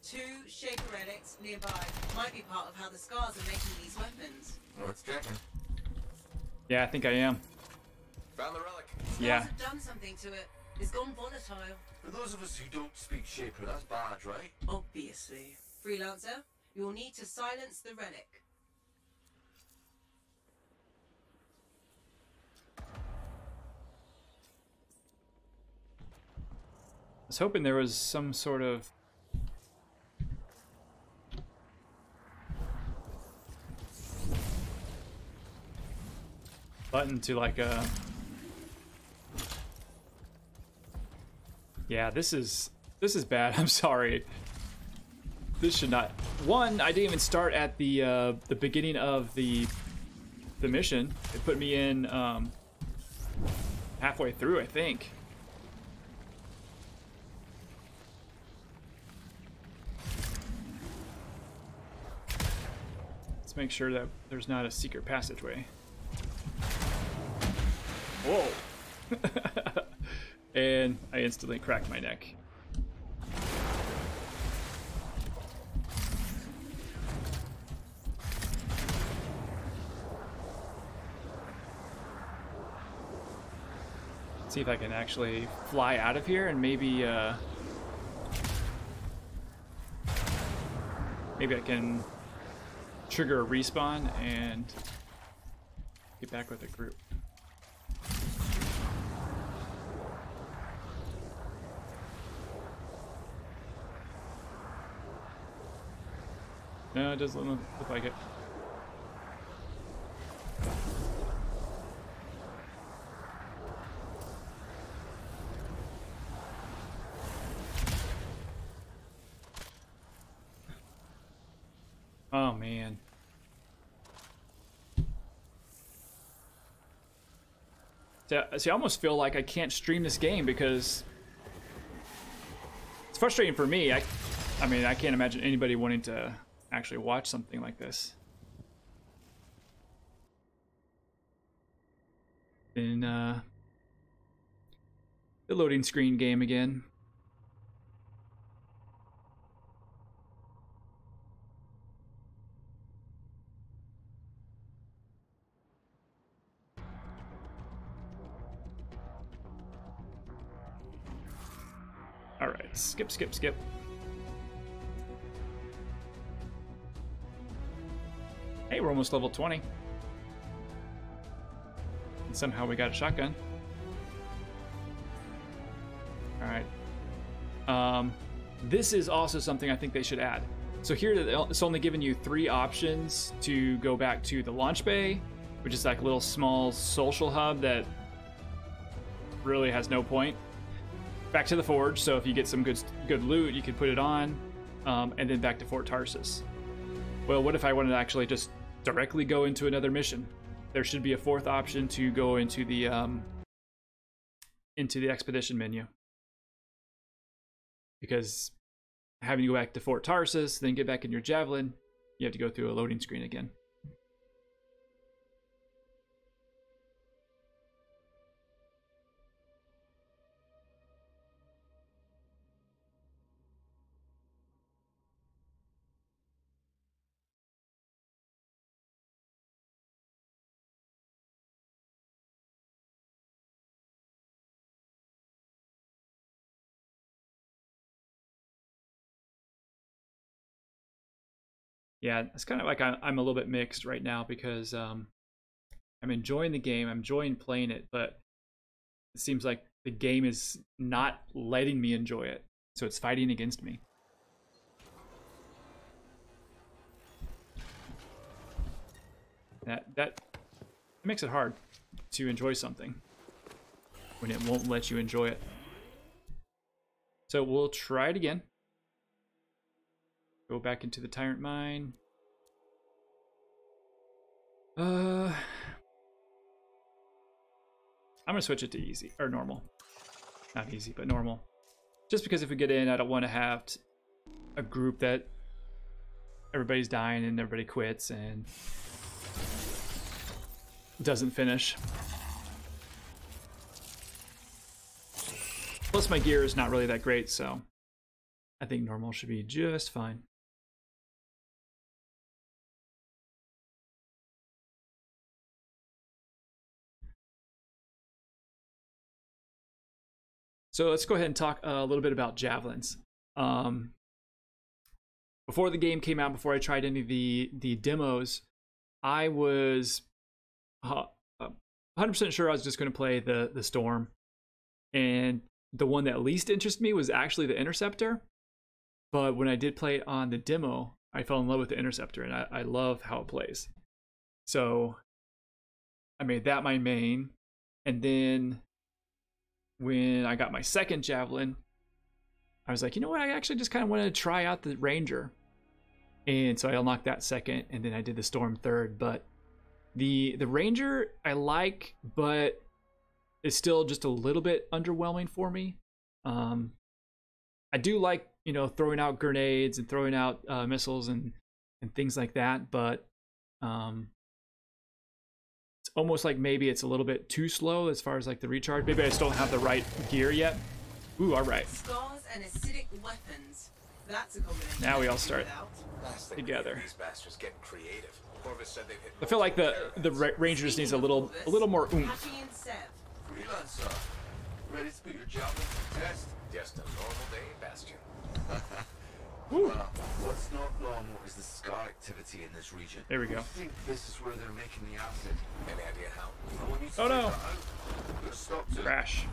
2 Shaper relics nearby. Might be part of how the Scars are making these weapons. Let's check it. Yeah, I think I am. Found the relic. Yeah. Scars have done something to it. It's gone volatile. For those of us who don't speak Shaper, that's bad, right? Obviously. Freelancer, you'll need to silence the relic. I was hoping there was some sort of button to like yeah, this is bad. I'm sorry. This should not. One, I didn't even start at the beginning of the mission. It put me in halfway through, I think. Let's make sure that there's not a secret passageway. Whoa. And I instantly cracked my neck. See if I can actually fly out of here and maybe maybe I can trigger a respawn and get back with the group. No, it doesn't look like it. Oh man. See, I almost feel like I can't stream this game because it's frustrating for me. I mean, I can't imagine anybody wanting to actually watch something like this. In the loading screen game again. All right, skip. Hey, we're almost level 20. And somehow we got a shotgun. Alright. This is also something I think they should add. So here it's only giving you 3 options to go back to the launch bay, which is like a little small social hub that really has no point. Back to the forge, so if you get some good loot, you can put it on, and then back to Fort Tarsus. Well, what if I wanted to actually just directly go into another mission? There should be a 4th option to go into the expedition menu. Because having to go back to Fort Tarsus, then get back in your Javelin, you have to go through a loading screen again. Yeah, it's kind of like I'm a little bit mixed right now because I'm enjoying the game, I'm enjoying playing it, but it seems like the game is not letting me enjoy it, so it's fighting against me. That makes it hard to enjoy something when it won't let you enjoy it. So we'll try it again. Go back into the Tyrant Mine. I'm gonna switch it to easy, or normal. Not easy, but normal. Just because if we get in, I don't want to have a group that everybody's dying and everybody quits and doesn't finish. Plus my gear is not really that great, so I think normal should be just fine. So let's go ahead and talk a little bit about javelins. Before the game came out, before I tried any of the demos, I was 100% sure I was just going to play the Storm. And the one that least interested me was actually the Interceptor. But when I did play it on the demo, I fell in love with the Interceptor, and I love how it plays. So I made that my main, and then when I got my second Javelin, I was like, you know what, I actually just kind of wanted to try out the Ranger. And so I unlocked that second, and then I did the Storm third. But the Ranger I like, but it's still just a little bit underwhelming for me. I do like, you know, throwing out grenades and throwing out missiles and things like that, but it's almost like maybe it's a little bit too slow as far as like the recharge. Maybe I just don't have the right gear yet. Ooh, all right. Scars and acidic weapons. That's a combination. Now we all start together. These bastards getting creative. Corvus said they've hit I feel like the Ranger just needs a little more oomph. Happy and Sev. Freelancer, ready to put your javelin to test? just a normal day, Bastion. Well, what's not normal is the scar activity in this region. There we go. I think this is where they're making the acid. Any idea how? I want you to Oh no! figure out. Gotta stop to Crash.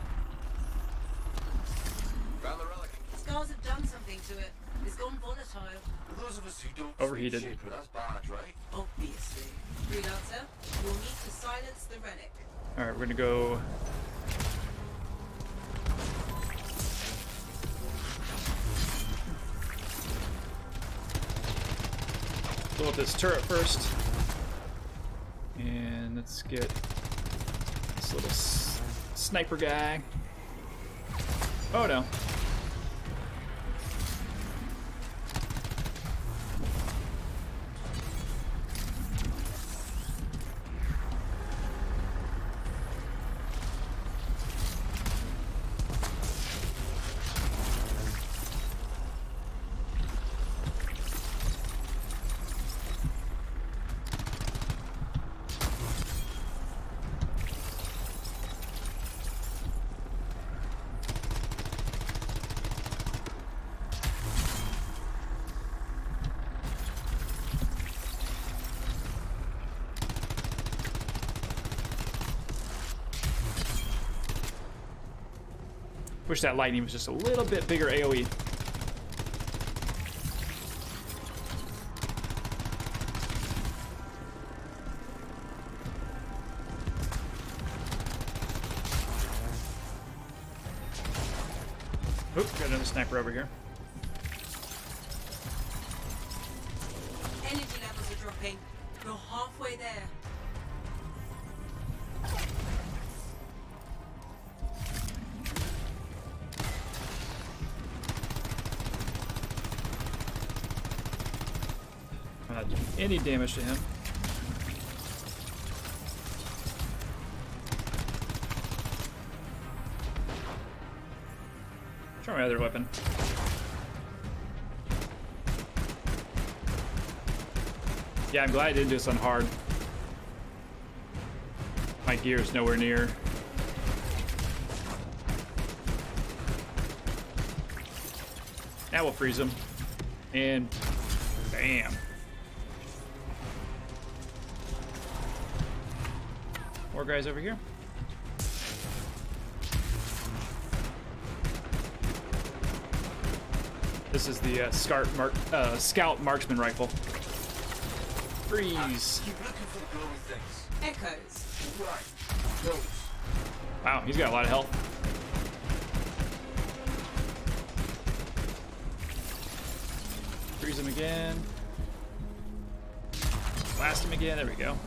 Found the relic. Scars have done something to it. It's gone volatile. For those of us who don't Overheated. speak Shaper, that's bad, right? Obviously. Freelancer, you'll need to silence the relic. All right, we're gonna go. Blow up this turret first, and let's get this little sniper guy. Oh no. Wish that lightning was just a little bit bigger AoE. Oop, got another sniper over here. Energy levels are dropping. You're halfway there. I'm not doing any damage to him. Try my other weapon. Yeah, I'm glad I didn't do this on hard. My gear is nowhere near. Now we'll freeze him. And bam. More guys over here. This is the Scout Marksman Rifle. Freeze. Keep looking for the glowing things. Echoes. Right. Those. Wow, he's got a lot of health. Freeze him again. Blast him again. There we go.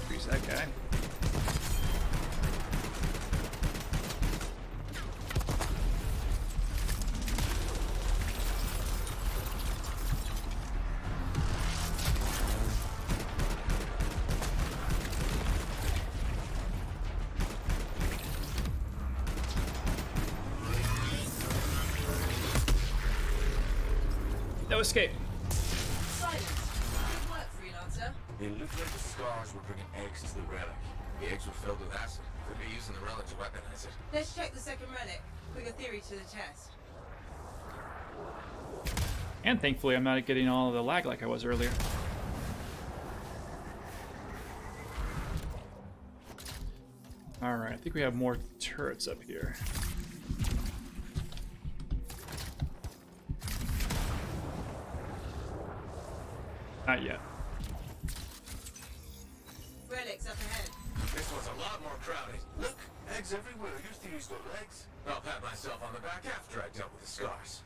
Freeze that guy. No escape. Silence. Good work, freelancer. It looked like the scars were bringing eggs to the relic. The eggs were filled with acid. Could be using the relic to weaponize it. Let's check the second relic. Put your theory to the test. And thankfully I'm not getting all of the lag like I was earlier. Alright, I think we have more turrets up here. Not yet. Relics up ahead. This one's a lot more crowded. Look, eggs everywhere. Your theory's got legs. I'll pat myself on the back after I dealt with the scars.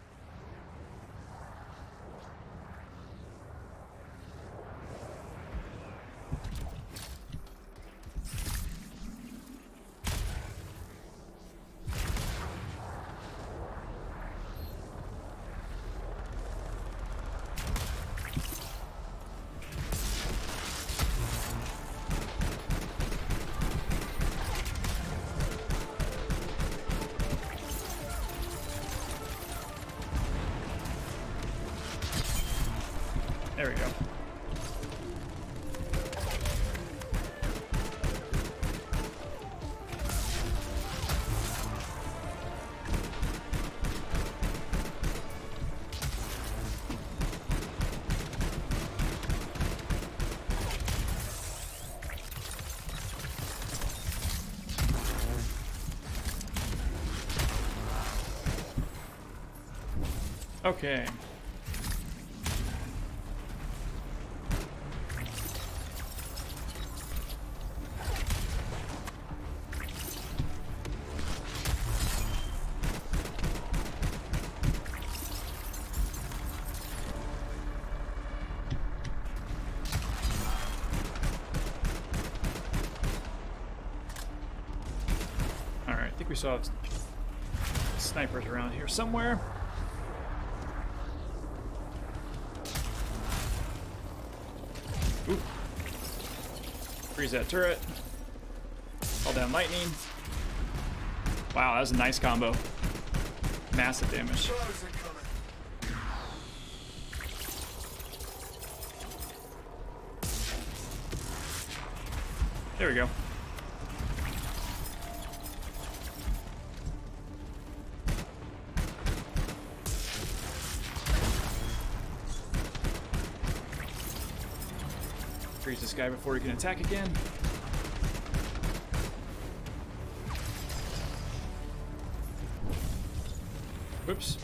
There we go. Okay. Alright, I think we saw snipers around here somewhere. Ooh. Freeze that turret. Call down lightning. Wow, that was a nice combo. Massive damage. There we go. Freeze this guy before he can attack again. Whoops.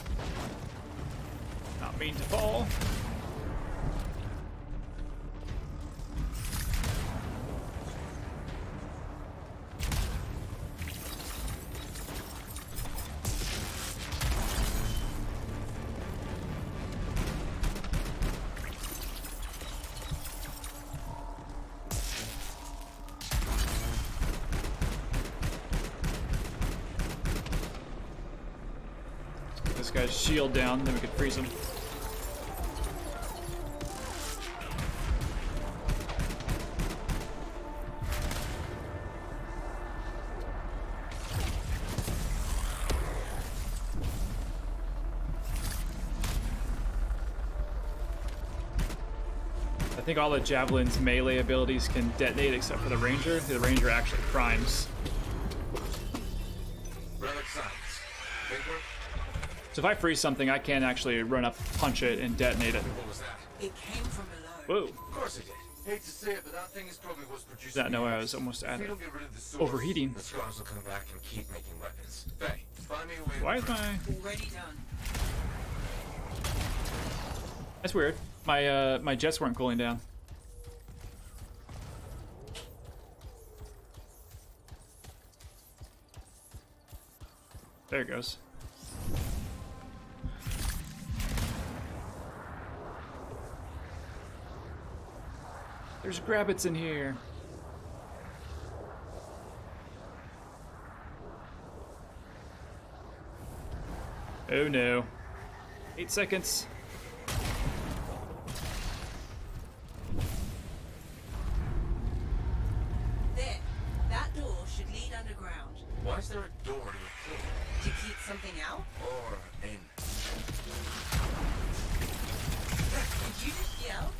Not mean to fall. This guy's shield down, then we can freeze him. I think all the Javelin's melee abilities can detonate except for the Ranger. The Ranger actually primes. Relic science. Paper? So if I freeze something, I can actually run up, punch it, and detonate it. What was that? It came from below. Whoa. Of course it did. Hate to say it, but that thing is probably what's producing. That no, I was almost If at we it. don't get rid of the source, Overheating. the scars will come back and keep making weapons. Faye, find me a way. Why is my... Already done. That's weird. My jets weren't cooling down. There it goes. There's grabbits in here. Oh no. 8 seconds. There. That door should lead underground. Why is there a door to a cave? To keep something out? Or in? Did you just yell?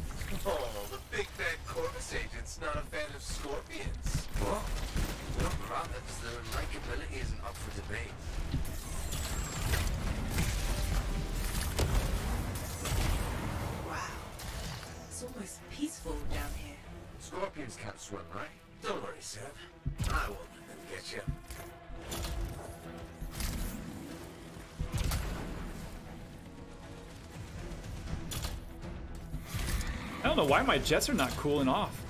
Oh, the big bad Corvus agent's not a fan of scorpions. What? Not rather, because their likability isn't up for debate. Wow. It's almost peaceful down here. Scorpions can't swim, right? Don't worry, Seb. I will let them get you. I don't know why my jets are not cooling off.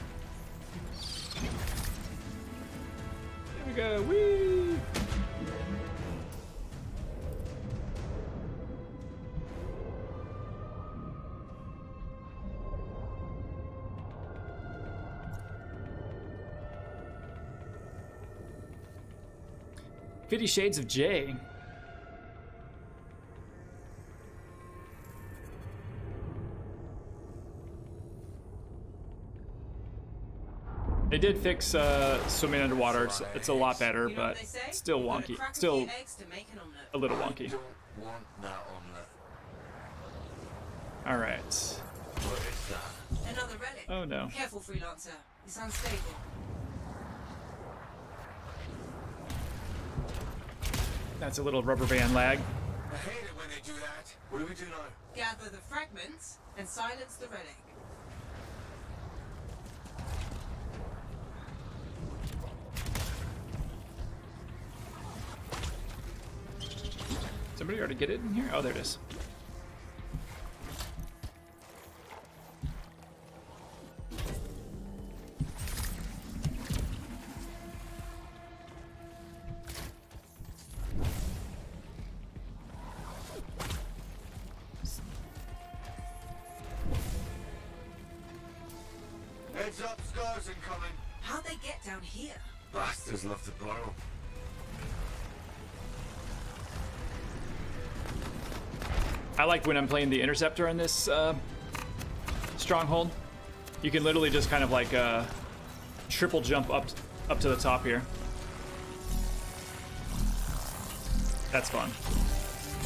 There we go. Whee! Fifty Shades of J. They did fix swimming underwater. It's a lot better, but it's still wonky. Still a little wonky. Don't want that omelet. All right. What is that? Another relic. Oh no. Careful, freelancer. It's unstable. That's a little rubber band lag. I hate it when they do that. What do we do now? Gather the fragments and silence the relic. Somebody already get it in here? Oh, there it is. Heads up, scars incoming. How'd they get down here? Bastards love to borrow. I like when I'm playing the Interceptor in this stronghold. You can literally just kind of like triple jump up to the top here. That's fun.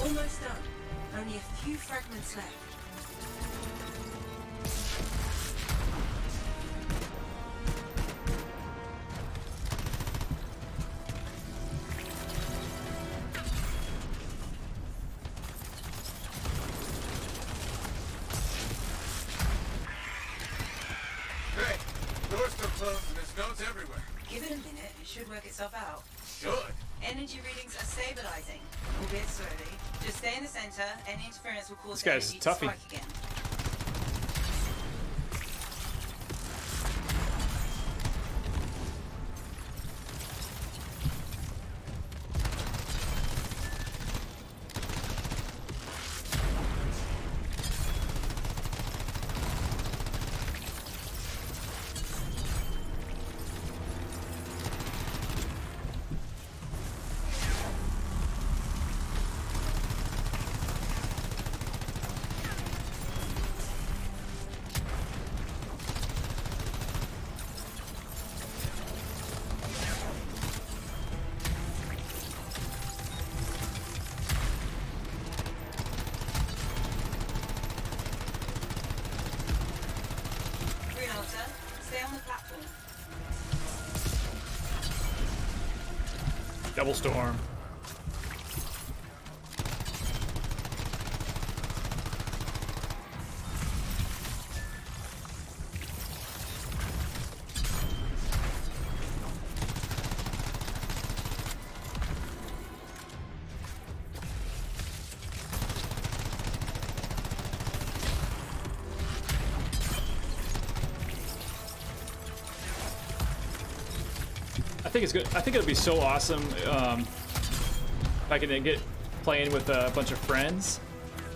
Almost done. Only a few fragments left. Hey, should work itself out. Should? Energy readings are stabilizing, albeit slowly. Just stay in the center. Any interference will cause This guy's energy toughy. to spike again. Stay on the platform. Double storm. I think it's good. I think it'll be so awesome if I can get playing with a bunch of friends,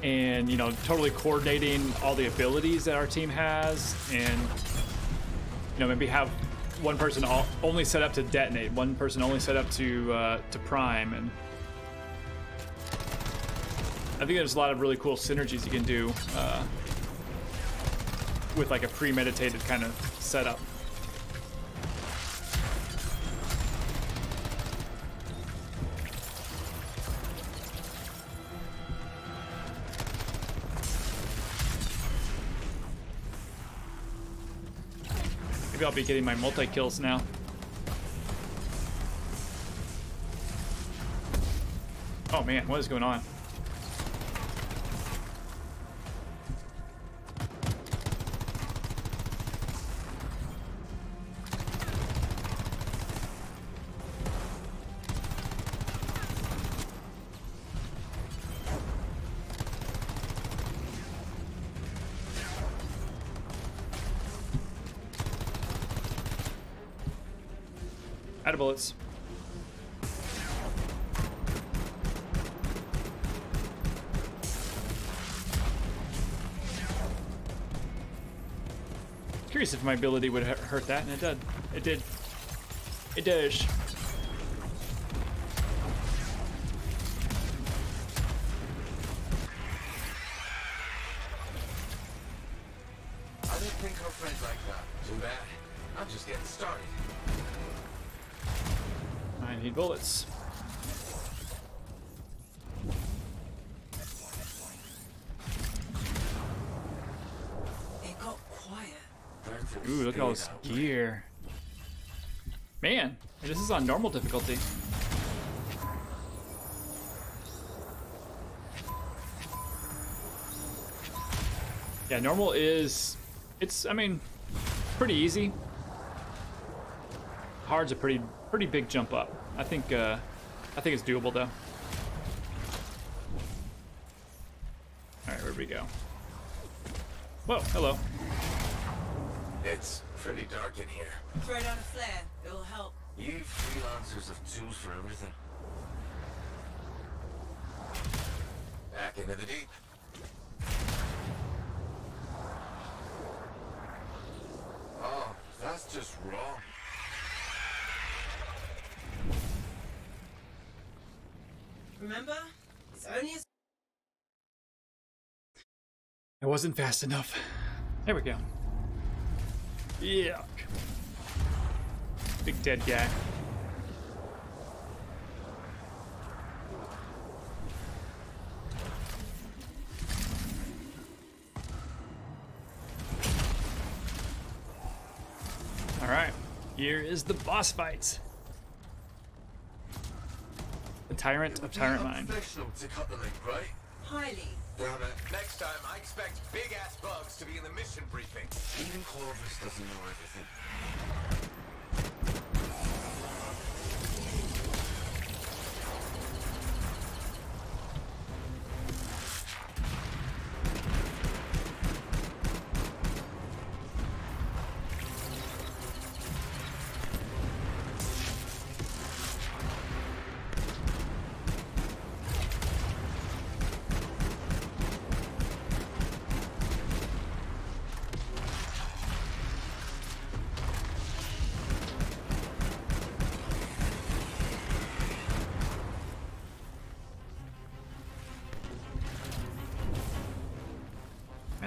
and you know, totally coordinating all the abilities that our team has, and you know, maybe have one person only set up to detonate, one person only set up to prime, and I think there's a lot of really cool synergies you can do with like a premeditated kind of setup. Maybe I'll be getting my multi-kills now. Oh man, what is going on? Out of bullets. Curious if my ability would hurt that, and it did. It did. It does. I didn't think our friends like that. Too bad. I'm just getting started. I need bullets. It got quiet. Ooh, look at all this gear. Man, this is on normal difficulty. Yeah, normal is, I mean, pretty easy. Hard's a pretty big jump up. I think it's doable though. All right, where do we go? Whoa, hello. It's pretty dark in here. Throw down a flare. It'll help. You freelancers have tools for everything. Back into the deep. Oh, that's just wrong. Remember? It's only as... It wasn't fast enough. There we go. Yuck. Big dead guy. All right, here is the boss fight. The Tyrant of Tyrant Mine. Professional to cut the link, right? Highly. Damn it. Next time, I expect big-ass bugs to be in the mission briefing. Even Corvus doesn't know everything.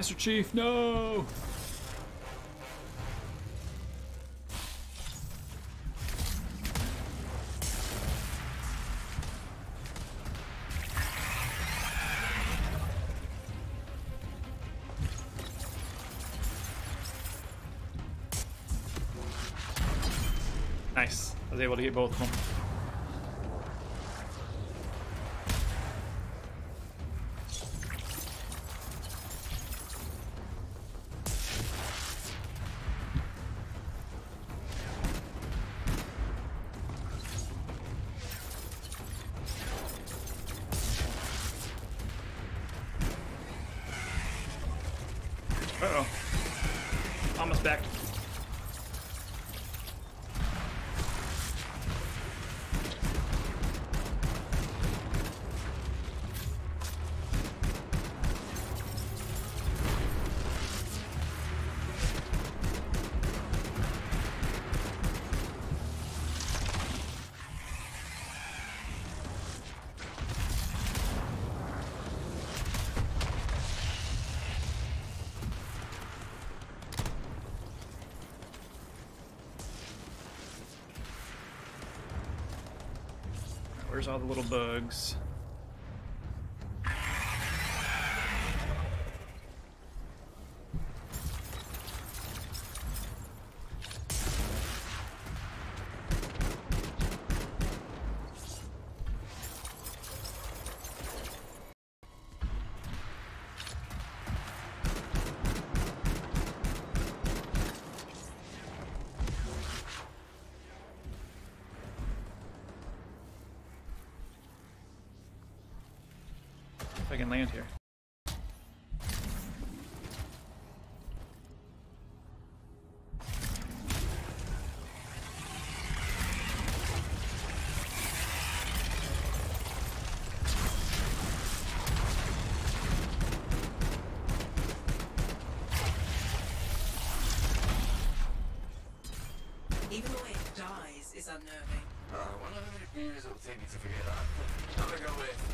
Master Chief, no! Nice. I was able to get both of them. Uh-oh. Almost back. Where's all the little bugs? If I can land here. Even the way it dies is unnerving. I wonder how many beers it'll take me to forget that. I'm gonna go with...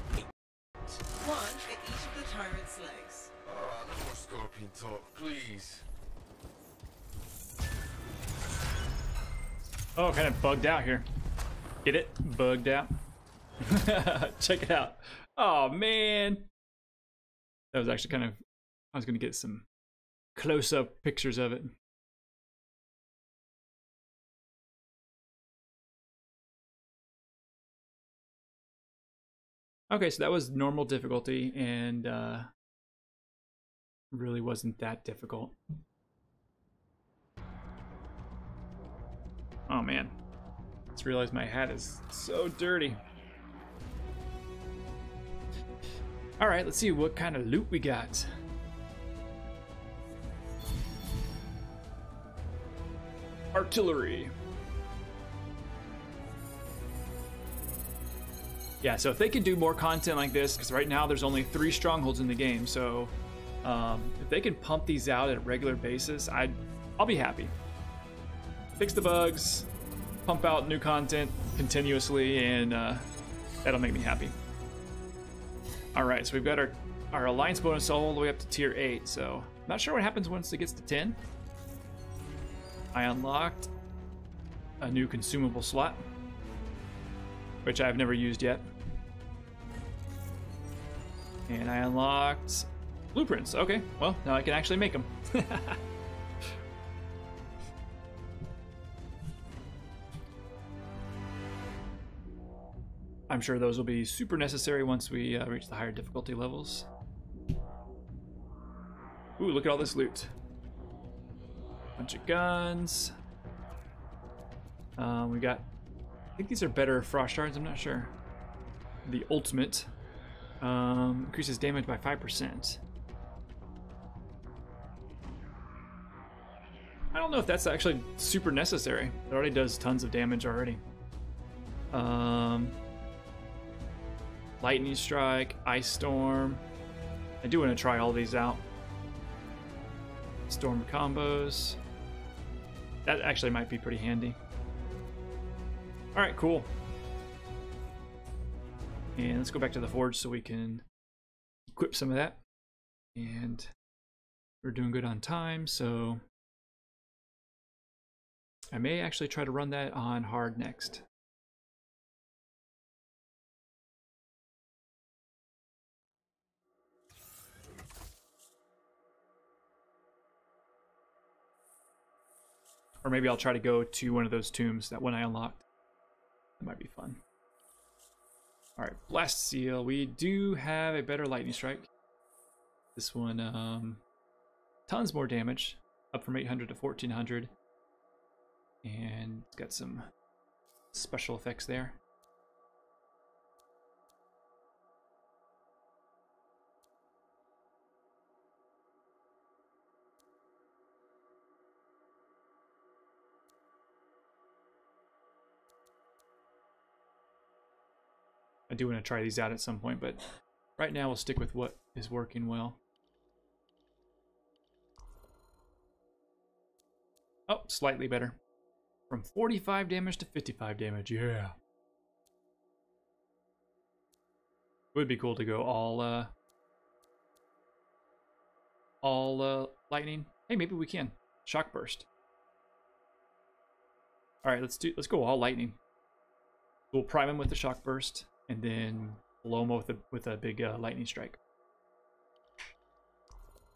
One for each of the tyrant's legs. no more scorpion talk, please. Oh, kind of bugged out here. Get it? Bugged out. Check it out. Oh, man. That was actually kind of... I was going to get some close-up pictures of it. Okay, so that was normal difficulty, and really wasn't that difficult. Oh man, just realized my hat is so dirty. All right, let's see what kind of loot we got. Artillery. Yeah, so if they could do more content like this, because right now there's only 3 strongholds in the game, so if they can pump these out at a regular basis, I'll be happy. Fix the bugs, pump out new content continuously, and that'll make me happy. All right, so we've got our alliance bonus all the way up to tier 8, so not sure what happens once it gets to 10. I unlocked a new consumable slot, which I've never used yet. And I unlocked blueprints. Okay, well, now I can actually make them. I'm sure those will be super necessary once we reach the higher difficulty levels. Ooh, look at all this loot. Bunch of guns. We got... I think these are better frost shards, I'm not sure. The ultimate increases damage by 5%. I don't know if that's actually super necessary. It already does tons of damage already. Lightning strike, ice storm. I do want to try all these out. Storm combos. That actually might be pretty handy. All right, cool. And let's go back to the forge so we can equip some of that. And We're doing good on time, so I may actually try to run that on hard next. Or maybe I'll try to go to one of those tombs that one I unlocked. That might be fun. Alright, Blast Seal. We do have a better Lightning Strike. This one, tons more damage. Up from 800 to 1400. And it's got some special effects there. I do want to try these out at some point, but right now we'll stick with what is working well. Oh, slightly better. From 45 damage to 55 damage, yeah. Would be cool to go all lightning. Hey, maybe we can. Shock burst. All right, let's go all lightning. We'll prime him with the shock burst, and then blow him with a big lightning strike.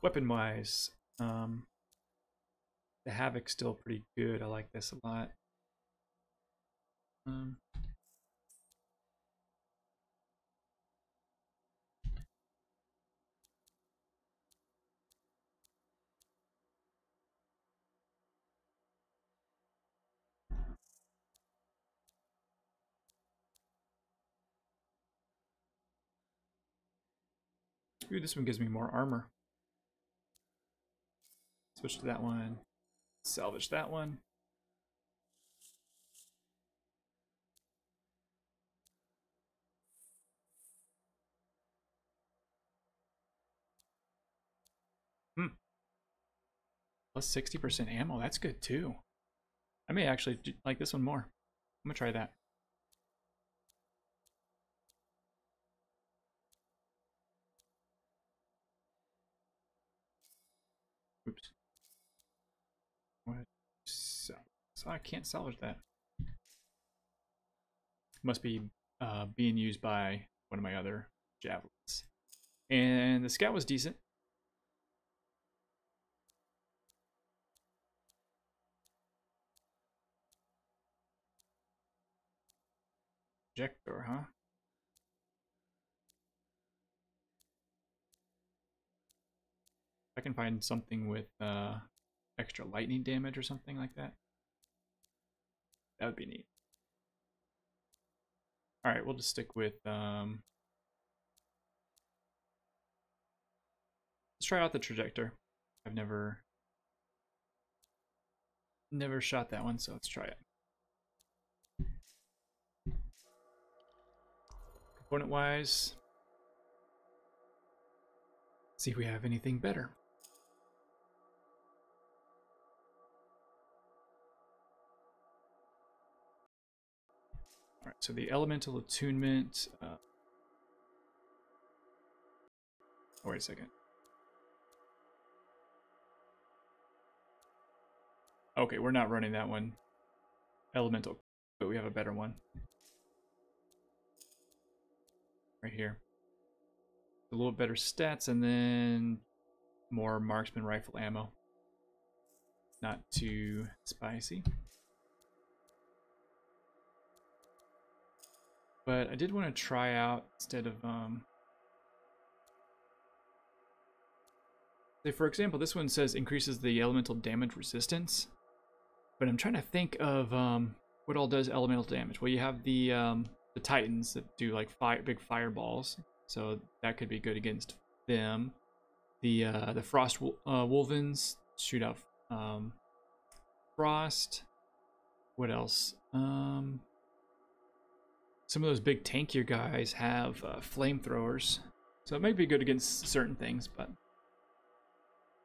Weapon wise, the Havoc's still pretty good. I like this a lot. Ooh, this one gives me more armor. Switch to that one. Salvage that one. Plus 60% ammo. That's good too. I may actually like this one more. I'm gonna try that. Oops. What? So I can't salvage that. Must be being used by one of my other javelins. And the scout was decent. Projector, huh? I can find something with extra lightning damage or something like that. That would be neat. All right, we'll just stick with. Let's try out the Trajector. I've never shot that one, so let's try it. Component wise, see if we have anything better. All right, so the elemental attunement. Oh, wait a second. Okay, we're not running that one. Elemental, but we have a better one. Right here. A little better stats and then more marksman rifle ammo. Not too spicy. But I did want to try out instead of say for example, this one says increases the elemental damage resistance. But I'm trying to think of what all does elemental damage. Well, you have the Titans that do like big fireballs, so that could be good against them. The Frost Wolvens shoot out frost. What else? Some of those big tankier guys have flamethrowers, so it might be good against certain things. But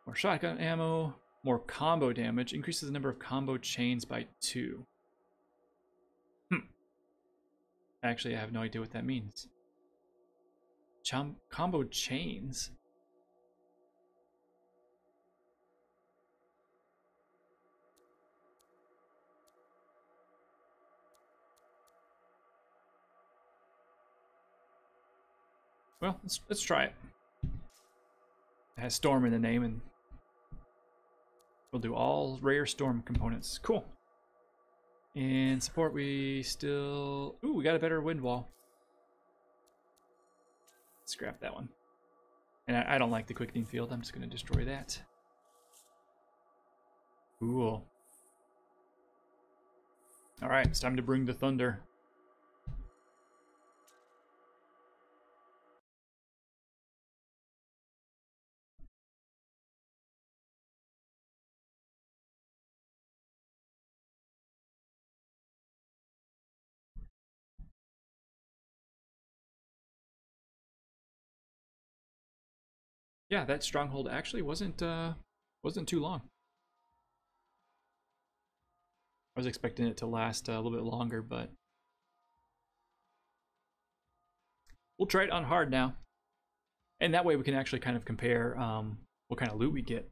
more shotgun ammo. More combo damage. Increases the number of combo chains by 2. Actually, I have no idea what that means. Combo chains? Well, let's try it. It has storm in the name, and we'll do all rare storm components. Cool. And support, we still... Ooh, we got a better wind wall. Scrap that one. And I don't like the quickening field. I'm just going to destroy that. Cool. Alright, it's time to bring the thunder. Yeah, that stronghold actually wasn't too long. I was expecting it to last a little bit longer, but we'll try it on hard now. And that way we can actually kind of compare what kind of loot we get.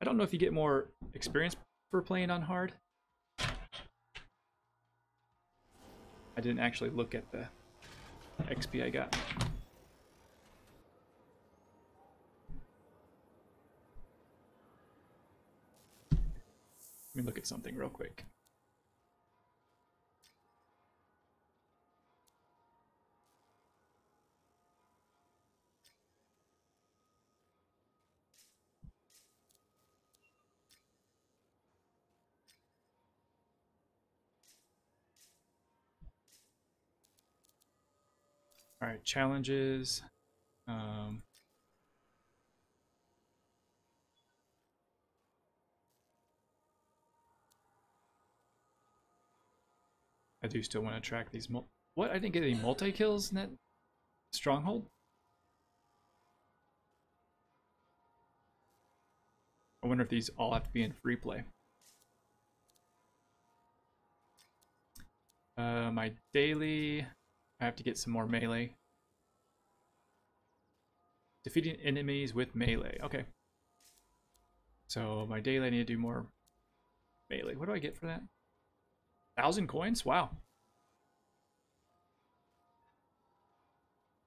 I don't know if you get more experience for playing on hard. I didn't actually look at the XP I got. Let me look at something real quick. All right, challenges. I do still want to track these. What? I didn't get any multi-kills in that stronghold? I wonder if these all have to be in free play. My daily, I have to get some more melee. Defeating enemies with melee. Okay. So my daily, I need to do more melee. What do I get for that? 1,000 coins? Wow.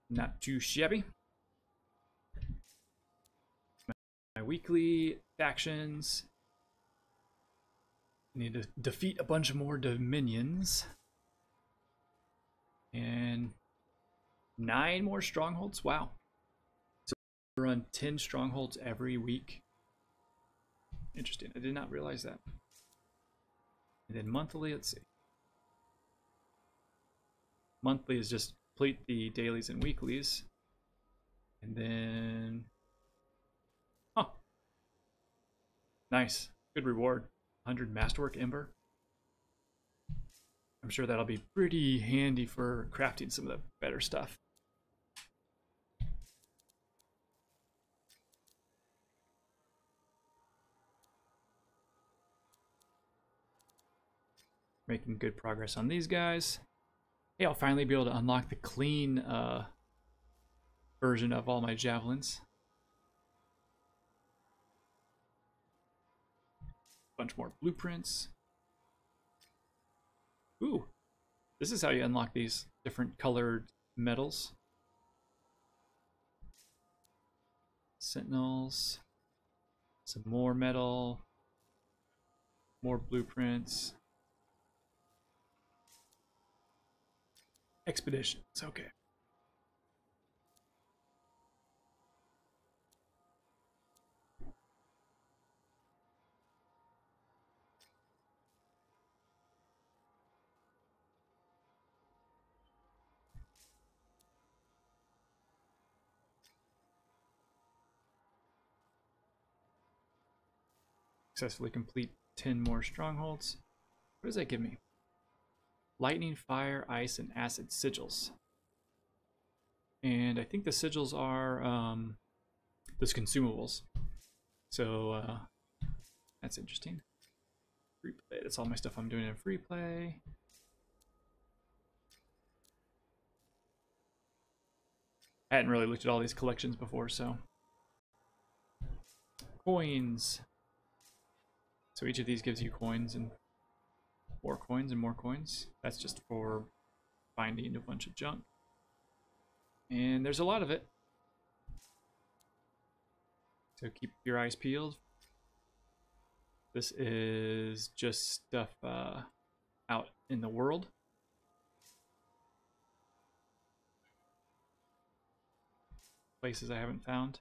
Not too shabby. My weekly factions. I need to defeat a bunch more dominions. And 9 more strongholds? Wow. So we run 10 strongholds every week. Interesting. I did not realize that. And then monthly, let's see. Monthly is just complete the dailies and weeklies. And then... Huh. Nice. Good reward. 100 Masterwork Ember. I'm sure that'll be pretty handy for crafting some of the better stuff. Making good progress on these guys. Hey, I'll finally be able to unlock the clean version of all my javelins. Bunch more blueprints. Ooh, this is how you unlock these different colored metals. Sentinels. Some more metal. More blueprints. Expeditions, okay. Successfully complete 10 more strongholds. What does that give me? Lightning, fire, ice, and acid sigils. And I think the sigils are those consumables. So that's interesting. Free play. That's all my stuff I'm doing in free play. I hadn't really looked at all these collections before, so. Coins. So each of these gives you coins and more coins and more coins. That's just for finding a bunch of junk. And there's a lot of it. So keep your eyes peeled. This is just stuff out in the world. Places I haven't found.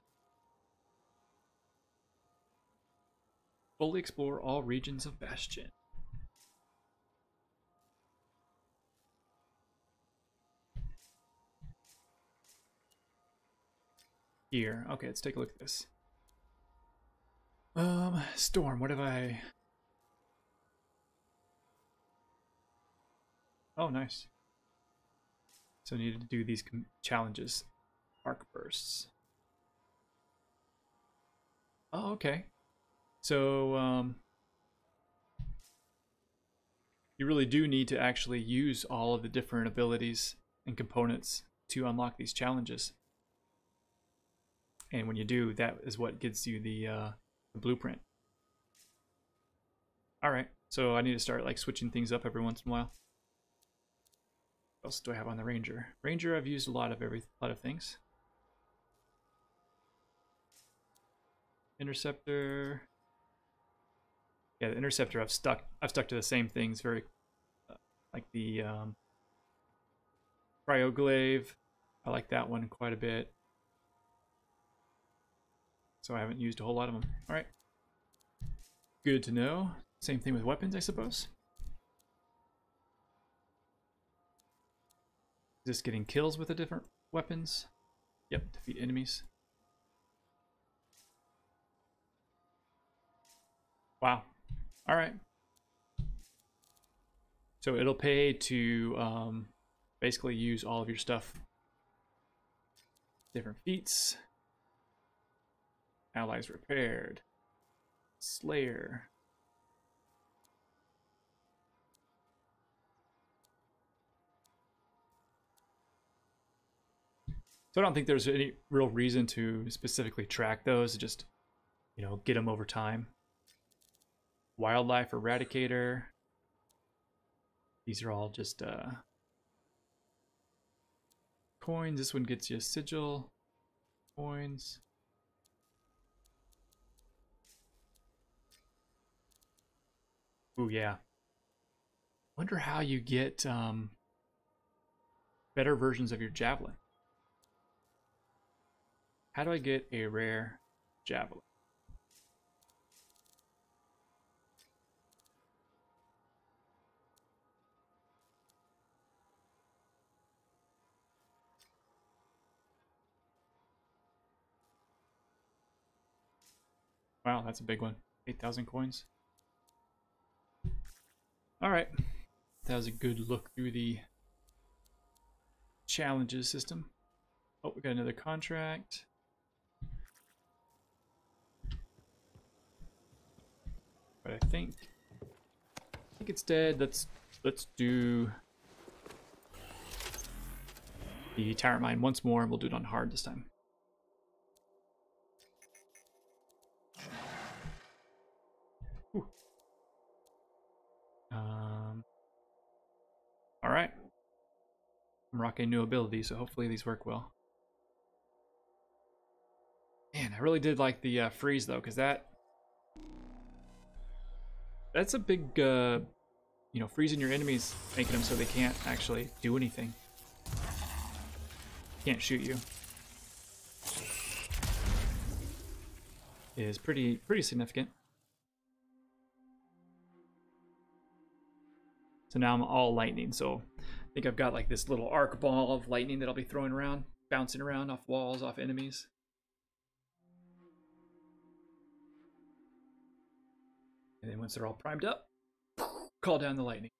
Fully explore all regions of Bastion. Here. Okay, let's take a look at this. Storm, what have I... Oh, nice. So I needed to do these challenges. Arc bursts. Oh, okay. So, you really do need to actually use all of the different abilities and components to unlock these challenges. And when you do, that is what gives you the blueprint. Alright, so I need to start like switching things up every once in a while. What else do I have on the Ranger? Ranger, I've used a lot of things. Interceptor. Yeah, the Interceptor I've stuck to the same things very like the Cryoglaive. I like that one quite a bit. So I haven't used a whole lot of them. Alright. Good to know. Same thing with weapons, I suppose. Is this getting kills with the different weapons? Yep, defeat enemies. Wow. Alright. So it'll pay to basically use all of your stuff. Different feats. Allies repaired. Slayer. So I don't think there's any real reason to specifically track those, just, you know, get them over time. Wildlife Eradicator. These are all just coins. This one gets you a sigil. Coins. Ooh, yeah. Wonder how you get better versions of your javelin. How do I get a rare javelin? Wow, that's a big one. 8,000 coins. Alright. That was a good look through the challenges system. Oh, we got another contract. But I think it's dead. Let's do the Tyrant Mine once more, and we'll do it on hard this time. Whew. All right. I'm rocking new abilities, so hopefully these work well. Man, I really did like the freeze though, because that's a big, you know, freezing your enemies, making them so they can't actually do anything. Can't shoot you. Is pretty significant. So now I'm all lightning, so I think I've got like this little arc ball of lightning that I'll be throwing around, bouncing around off walls, off enemies. And then once they're all primed up, call down the lightning.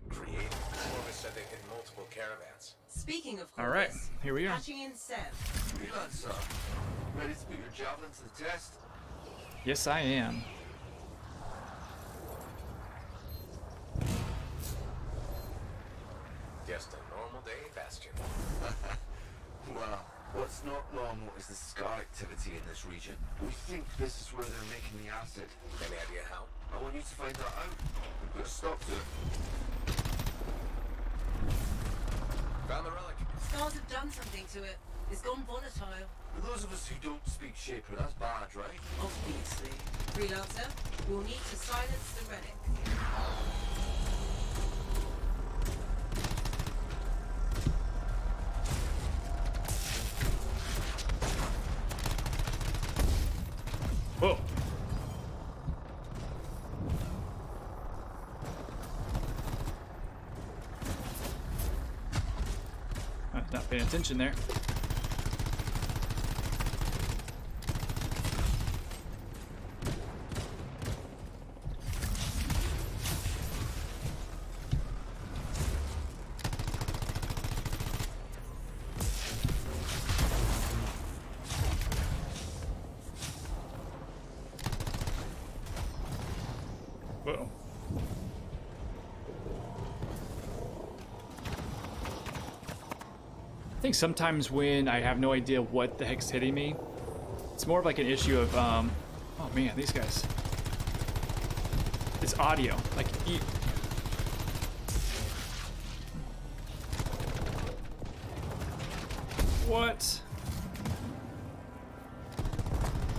Creative. Corvus said they hit multiple caravans. Speaking of All right, here we are. patching in Sev. Freelancer, ready to put your javelin to the test? Yes, I am. Just a normal day, Bastion. Well, what's not normal is the scar activity in this region. We think this is where they're making the acid. Any idea how? I want you to find that out and put a stop to it. Found the relic. Scars have done something to it. It's gone volatile. For those of us who don't speak Shaper, that's bad, right? Obviously. Freelancer, we'll need to silence the relic. Whoa. Not paying attention there. Whoa. I think sometimes when I have no idea what the heck's hitting me, it's more of like an issue of, oh man, these guys. It's audio. Like, what?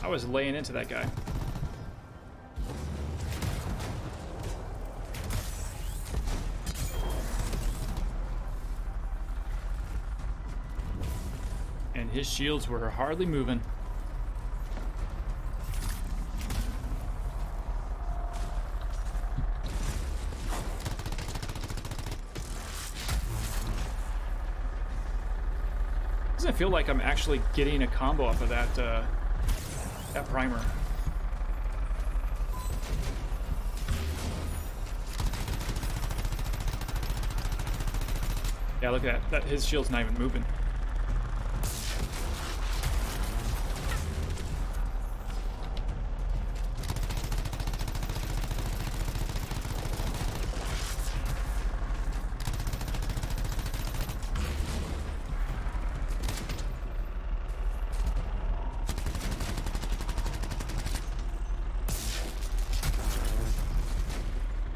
I was laying into that guy. And his shields were hardly moving. Doesn't feel like I'm actually getting a combo off of that that primer. Yeah, look at that. His shield's not even moving.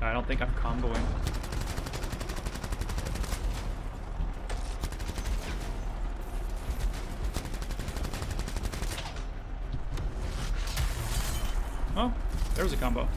I don't think I'm comboing. Oh, there was a combo.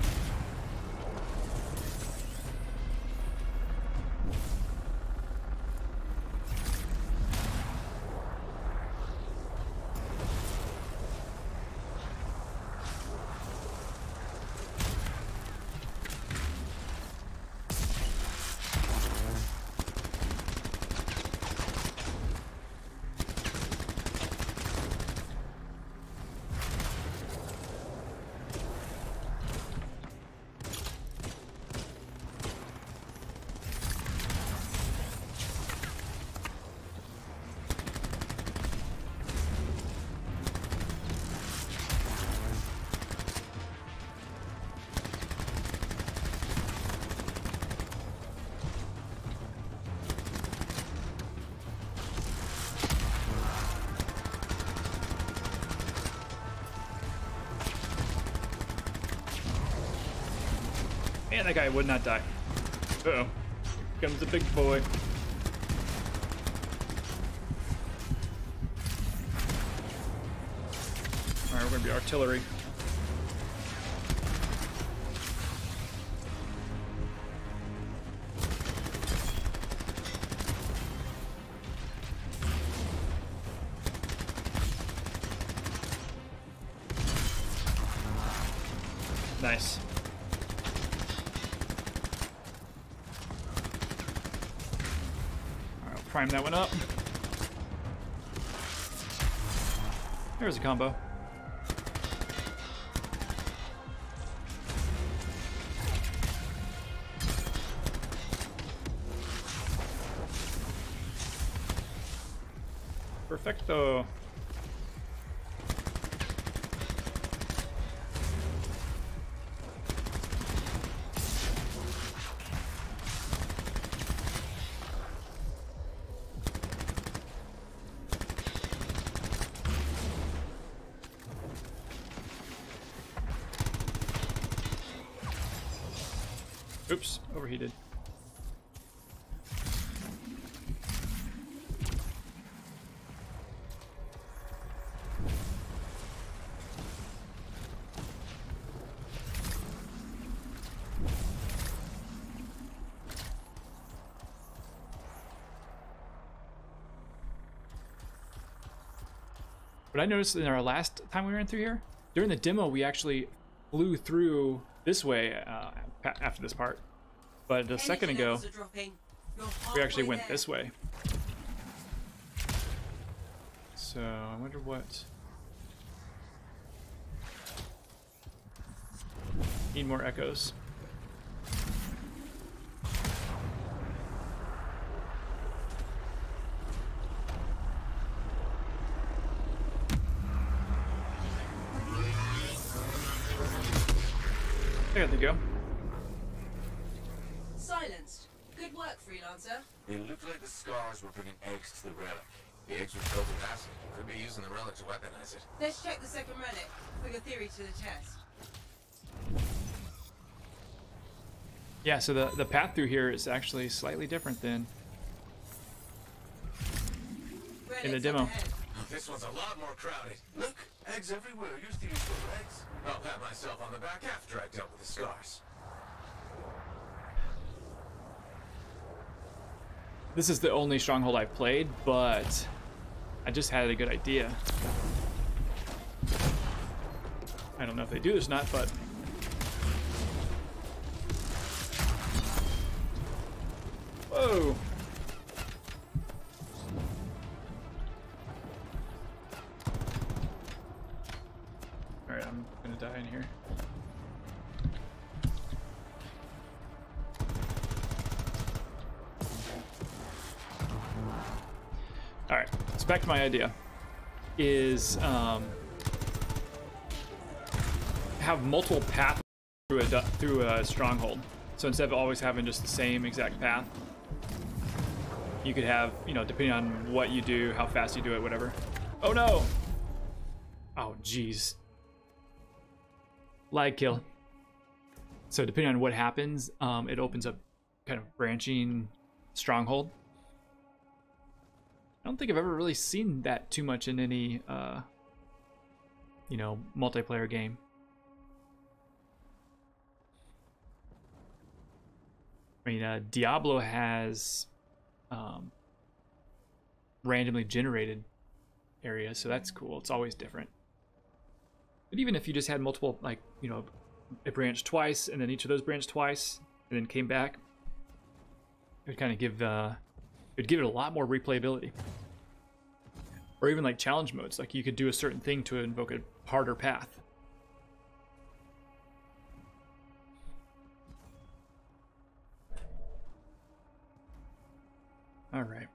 Man, that guy would not die. Uh-oh. Here comes the big boy. Alright, we're gonna be artillery. Nice. Alright, I'll prime that one up. There's a combo. Perfecto. Oops, overheated. What I noticed in our last time we ran through here, during the demo, we actually flew through this way after this part. But a second ago, we actually went this way. So I wonder what... Need more echoes. There they go. Silenced. Good work, freelancer. It looked like the scars were bringing eggs to the relic. The eggs were filled with acid. Could be using the relic to weaponize it. Let's check the second relic. Put your theory to the test. Yeah, so the path through here is actually slightly different than in the demo. This one's a lot more crowded. Look, eggs everywhere. Your theories were eggs. I'll pat myself on the back after I dealt with the scars. This is the only stronghold I've played, but I just had a good idea. I don't know if they do this or not, but... Whoa! Alright, I'm gonna die in here. Alright, so back to my idea. Is have multiple paths through a stronghold. So instead of always having just the same exact path, you could have, you know, depending on what you do, how fast you do it, whatever. Oh no! Oh jeez. Lag kill. So depending on what happens, it opens up kind of branching stronghold. I don't think I've ever really seen that too much in any, you know, multiplayer game. I mean, Diablo has randomly generated areas, so that's cool. It's always different. But even if you just had multiple, like, you know, it branched twice, and then each of those branched twice, and then came back, it would kind of give, it'd give it a lot more replayability. Or even like challenge modes, like you could do a certain thing to invoke a harder path. All right.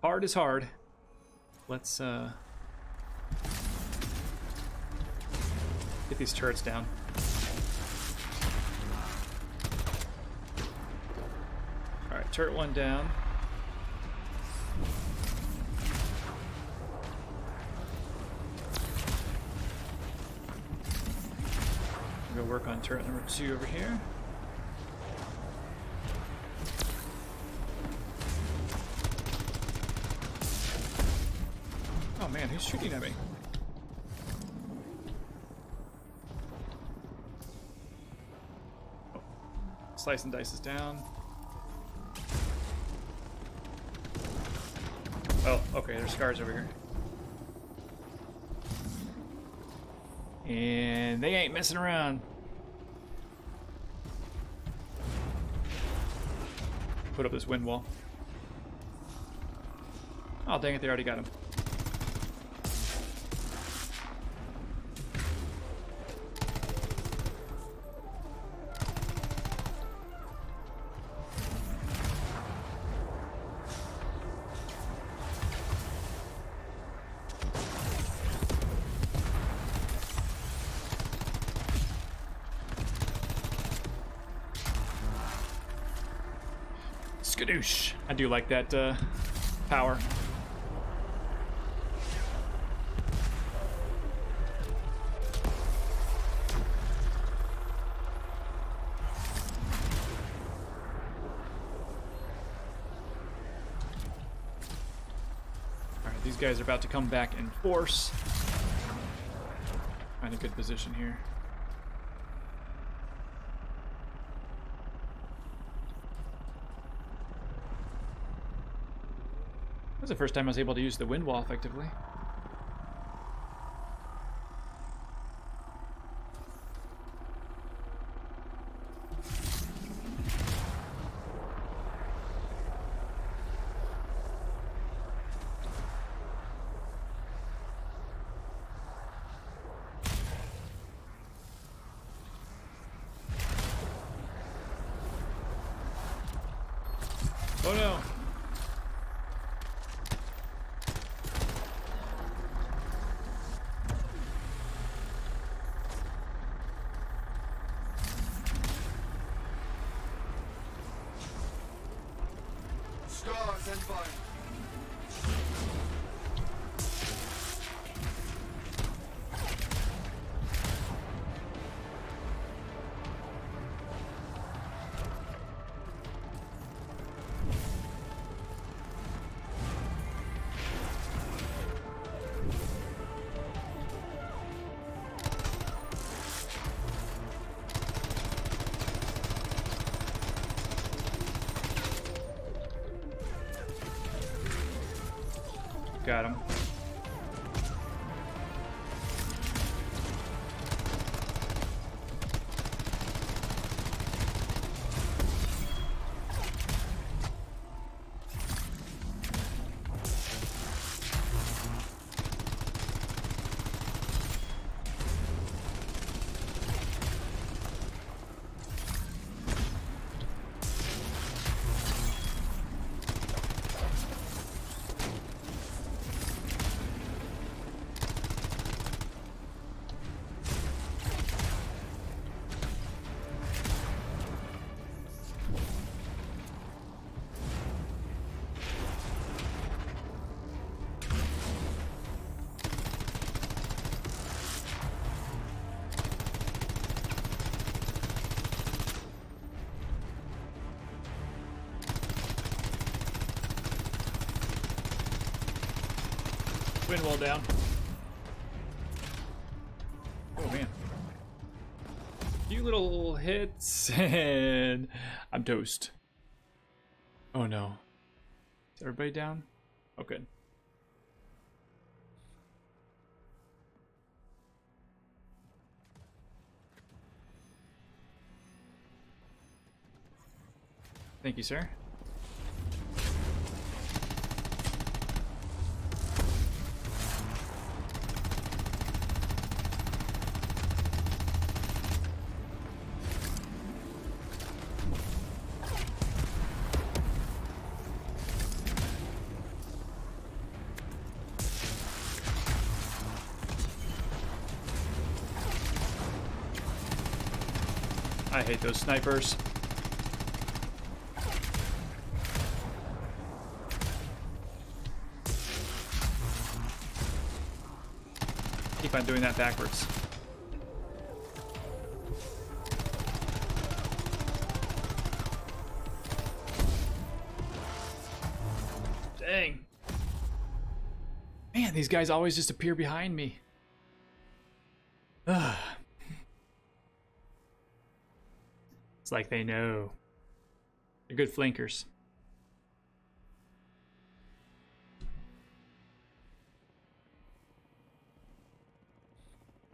Hard is hard. Let's get these turrets down. All right, turret one down. Go work on turret number 2 over here. Oh man, who's shooting at me? Oh. Slice and dice is down. Oh, okay, there's scars over here. And they ain't messing around. Put up this wind wall. Oh, dang it, they already got him. Skadoosh. I do like that power. Alright, these guys are about to come back in force. Find a good position here. That was the first time I was able to use the wind wall effectively. Oh no! Scars and fire. Got him. Wind wall down. Oh man. Few little hits and I'm toast. Oh no. Is everybody down? Oh good. Thank you, sir. I hate those snipers. Keep on doing that backwards. Dang. Man, these guys always just appear behind me. Ugh. It's like they know. They're good flankers.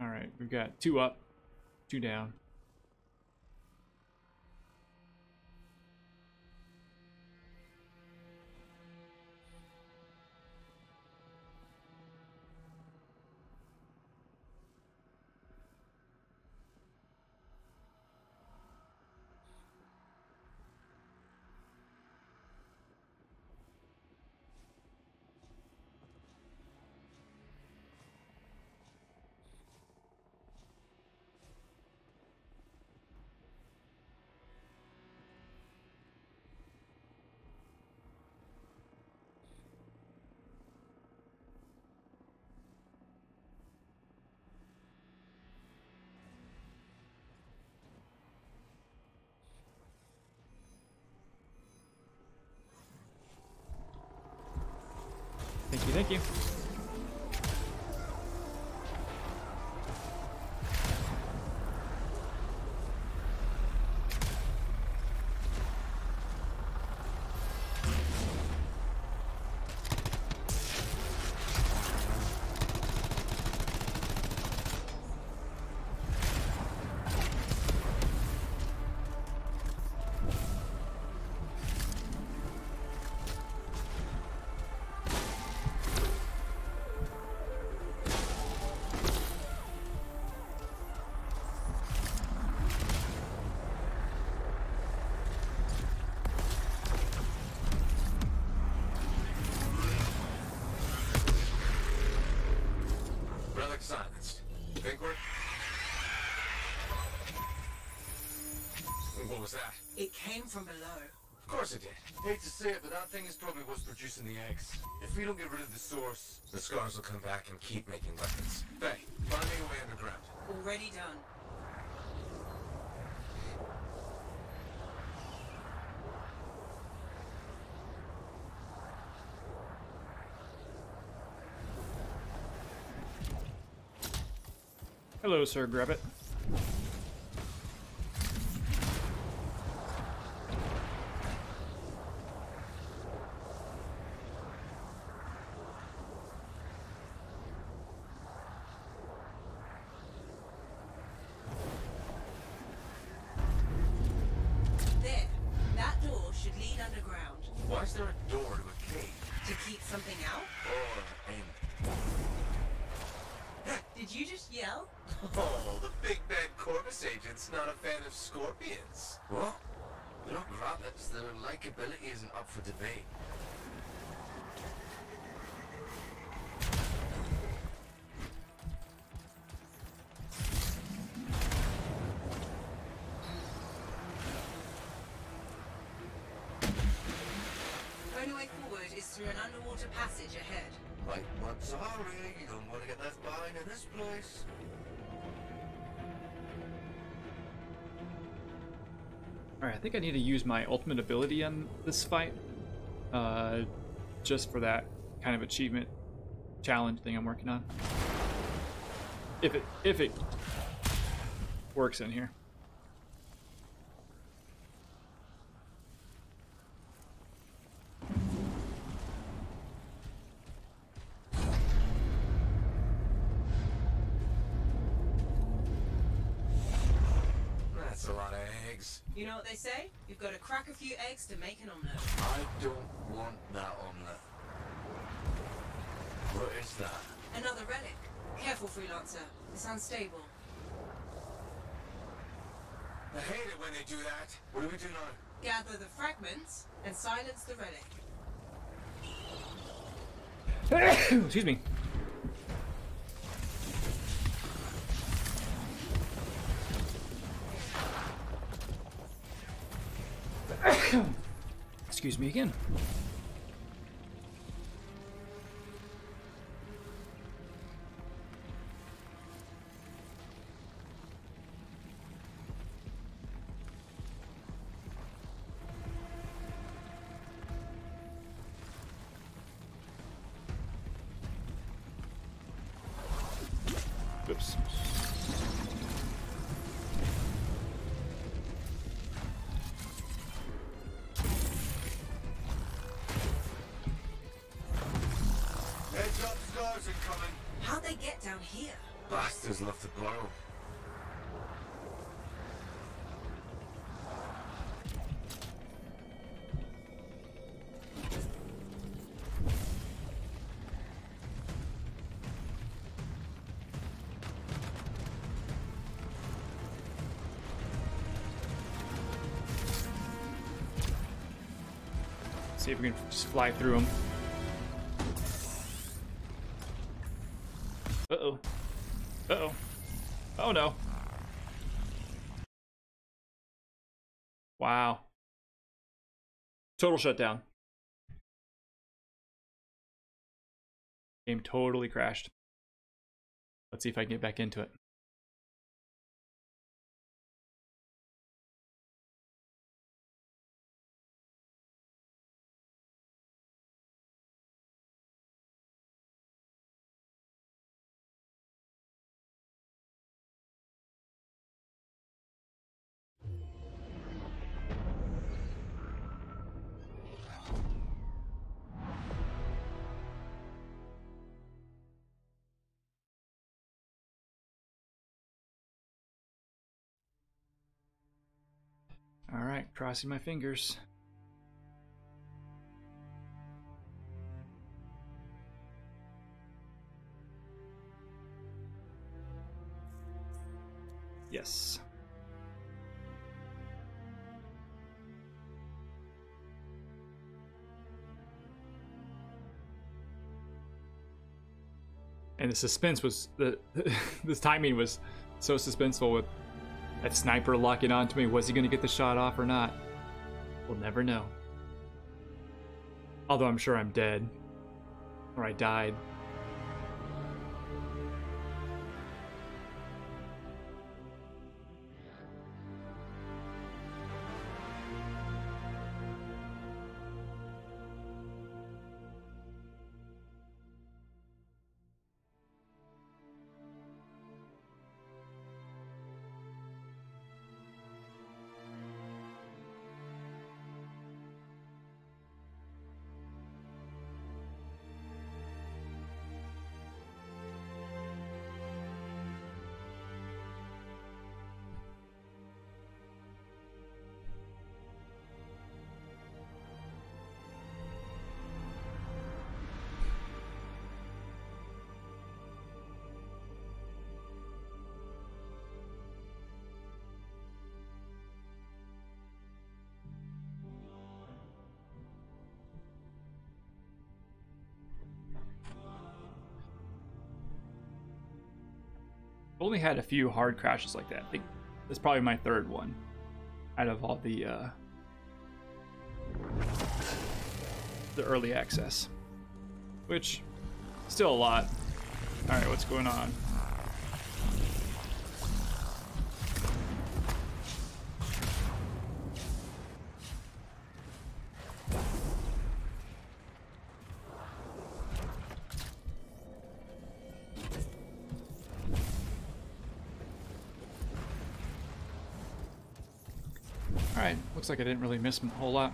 All right, we've got 2 up, 2 down. Thank you. Relic silenced. Think we're... What was that? It came from below. Of course it did. Hate to say it, but that thing is probably what's producing the eggs. If we don't get rid of the source, the scars will come back and keep making weapons. Faye, find me a way underground. Already done. Hello, Sir Grabbit. There. That door should lead underground. Why is there a door to a cave? To keep something out? Or aim. Did you just yell? Oh, the big bad Corvus agent's not a fan of scorpions. What? They're not rabbits. Their likability isn't up for debate. Only way forward is through an underwater passage ahead. Like, I'm sorry, you don't want to get left behind in this place. Alright, I think I need to use my ultimate ability on this fight. Just for that kind of achievement challenge thing I'm working on. If it works in here. That's a lot of eggs. You know what they say? You've got to crack a few eggs to make an omelette. I don't want that omelette. What is that? Another relic. Careful, freelancer. It's unstable. I hate it when they do that. What do we do now? Gather the fragments and silence the relic. Excuse me. Excuse me again. Oops. Heads up, scars incoming. How'd they get down here? Bastards love to blow. See if we can just fly through them. Uh-oh. Uh-oh. Oh no. Wow. Total shutdown. Game totally crashed. Let's see if I can get back into it. Alright, crossing my fingers. Yes. And the suspense was this timing was so suspenseful with that sniper locking onto me. Was he going to get the shot off or not? We'll never know. Although I'm sure I'm dead, or I died. I've only had a few hard crashes like that. I think that's probably my third one out of all the early access, which still a lot. All right, what's going on? Alright, looks like I didn't really miss a whole lot.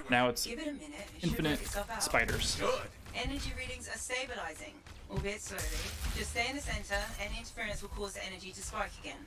Now it's Give it a minute. It should infinite work itself out. spiders. Good. Energy readings are stabilizing, albeit slowly. Just stay in the center. Any interference will cause the energy to spike again.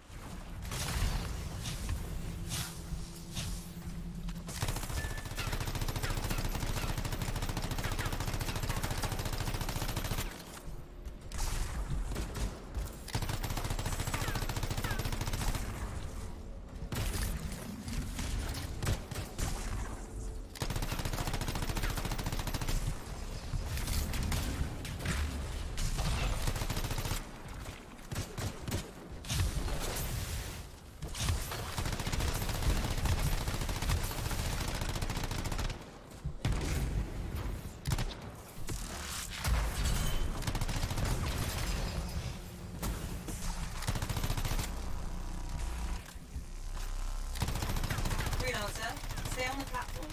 Stay on the platform.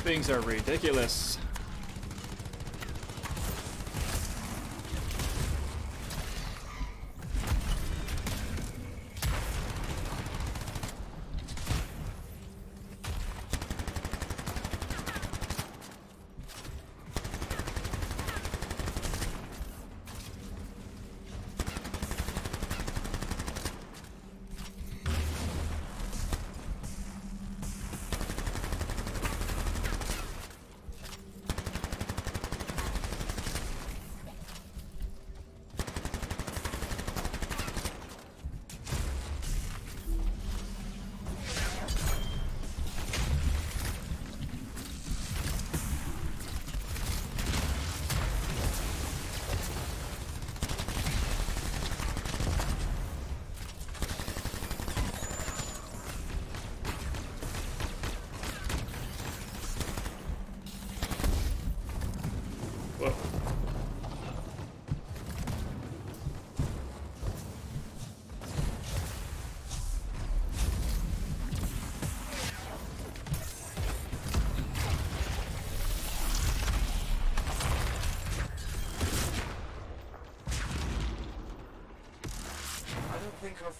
Things are ridiculous.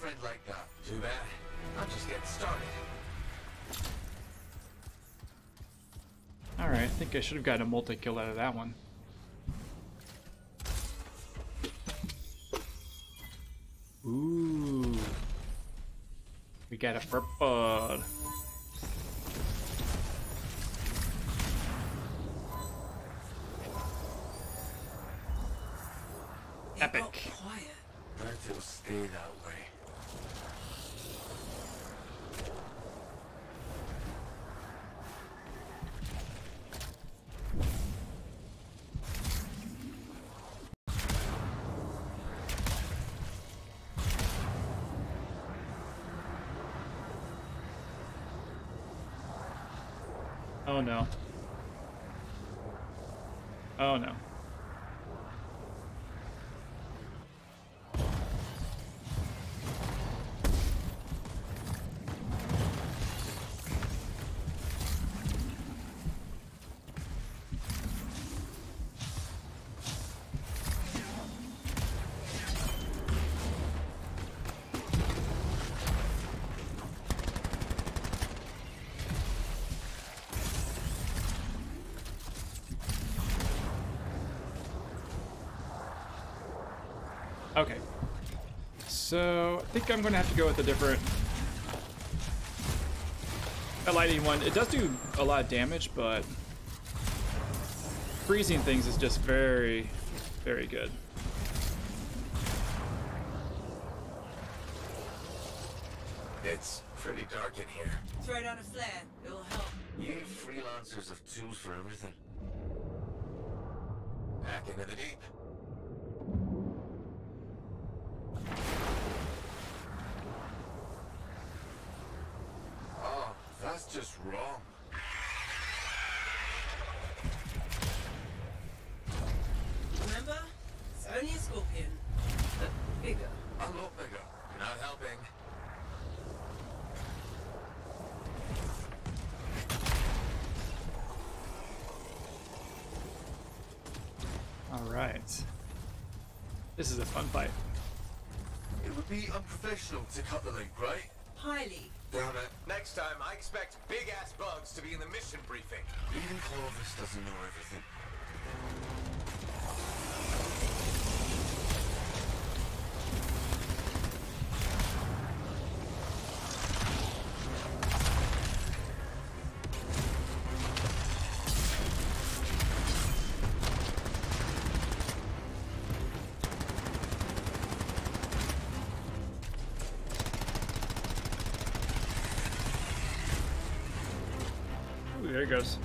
friend like that. Too bad. I'm just getting started. Alright, I think I should have gotten a multi-kill out of that one. Ooh. We got a purple. Epic. Quiet. Bet it'll stay that way. Oh no. Oh no. Okay. So, I think I'm going to have to go with a different lighting one. It does do a lot of damage, but freezing things is just very, very good. It's pretty dark in here. Throw down a flare. It'll help. You freelancers have tools for everything. Back into the deep. Oh, that's just wrong. Remember? It's only a scorpion. But bigger. A lot bigger. Not helping. Alright. This is a fun fight. It would be unprofessional to cut the link, right? Highly. Damn it. Next time, I expect big-ass bugs to be in the mission briefing. Even Clovis doesn't know everything. Ooh, there he goes.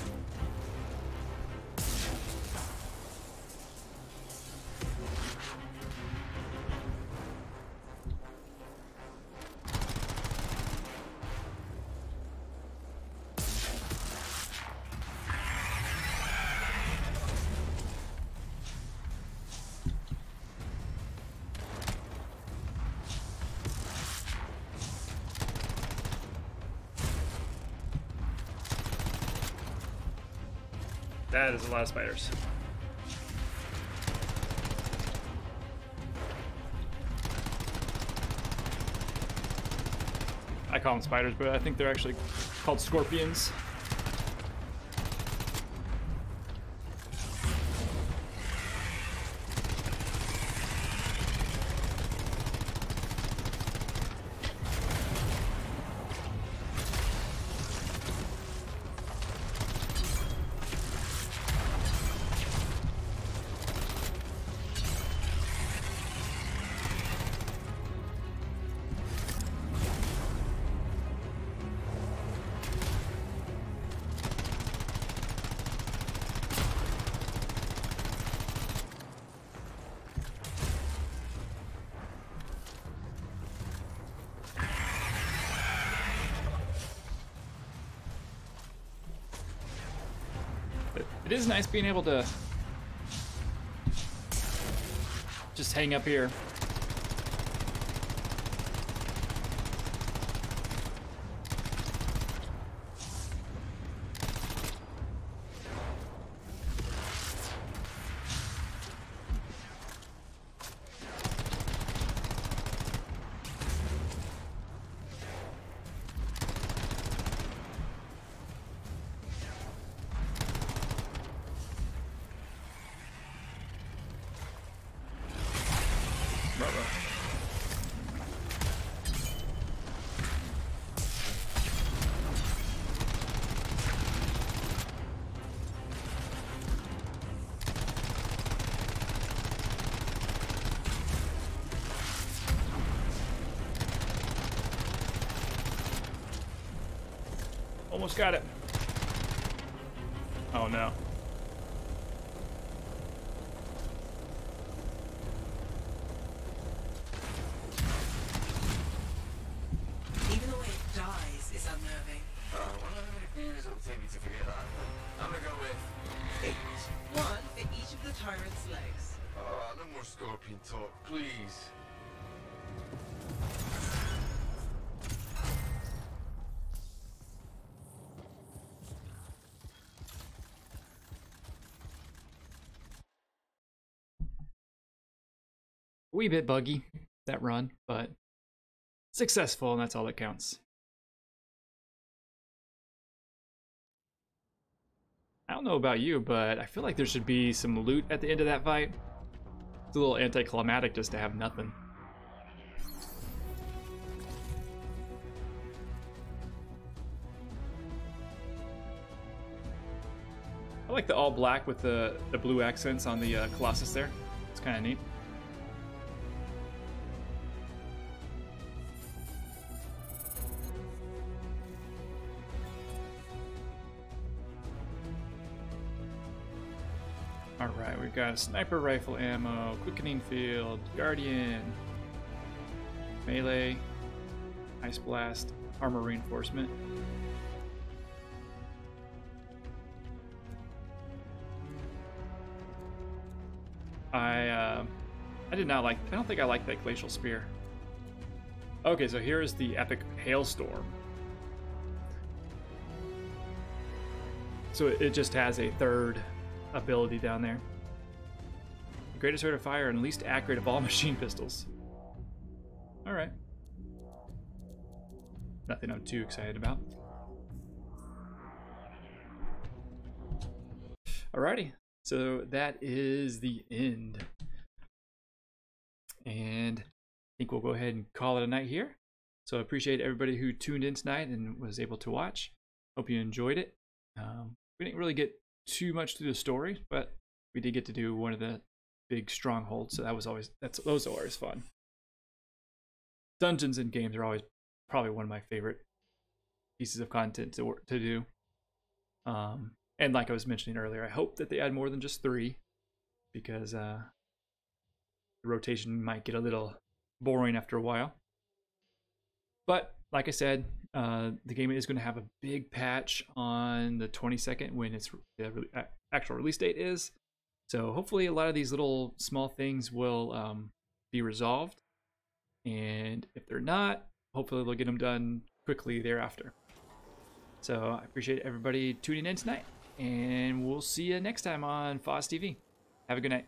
That is a lot of spiders. I call them spiders, but I think they're actually called scorpions. It is nice being able to just hang up here. Almost got it. Oh no. Even the way it dies is unnerving. I wonder how many beers it'll take me to forget that. I'm gonna go with 8. One for each of the tyrant's legs. Oh, no more scorpion talk, please. Wee bit buggy, that run, but successful, and that's all that counts. I don't know about you, but I feel like there should be some loot at the end of that fight. It's a little anticlimactic just to have nothing. I like the all black with the blue accents on the Colossus there. It's kind of neat. Alright, we've got sniper rifle ammo, quickening field, guardian, melee, ice blast, armor reinforcement. I did not like, I don't think I like that glacial spear. Okay, so here's the epic hailstorm. So it just has a third ability down there. The greatest rate of fire and least accurate of all machine pistols. Alright. Nothing I'm too excited about. Alrighty. So that is the end. And I think we'll go ahead and call it a night here. So I appreciate everybody who tuned in tonight and was able to watch. Hope you enjoyed it. We didn't really get too much through the story, but we did get to do one of the big strongholds, so those are always fun. Dungeons and games are always probably one of my favorite pieces of content to do. And like I was mentioning earlier, I hope that they add more than just 3, because the rotation might get a little boring after a while. But like I said, the game is going to have a big patch on the 22nd when its actual release date is. So hopefully a lot of these little small things will be resolved. And if they're not, hopefully they'll get them done quickly thereafter. So I appreciate everybody tuning in tonight, and we'll see you next time on Foz TV. Have a good night.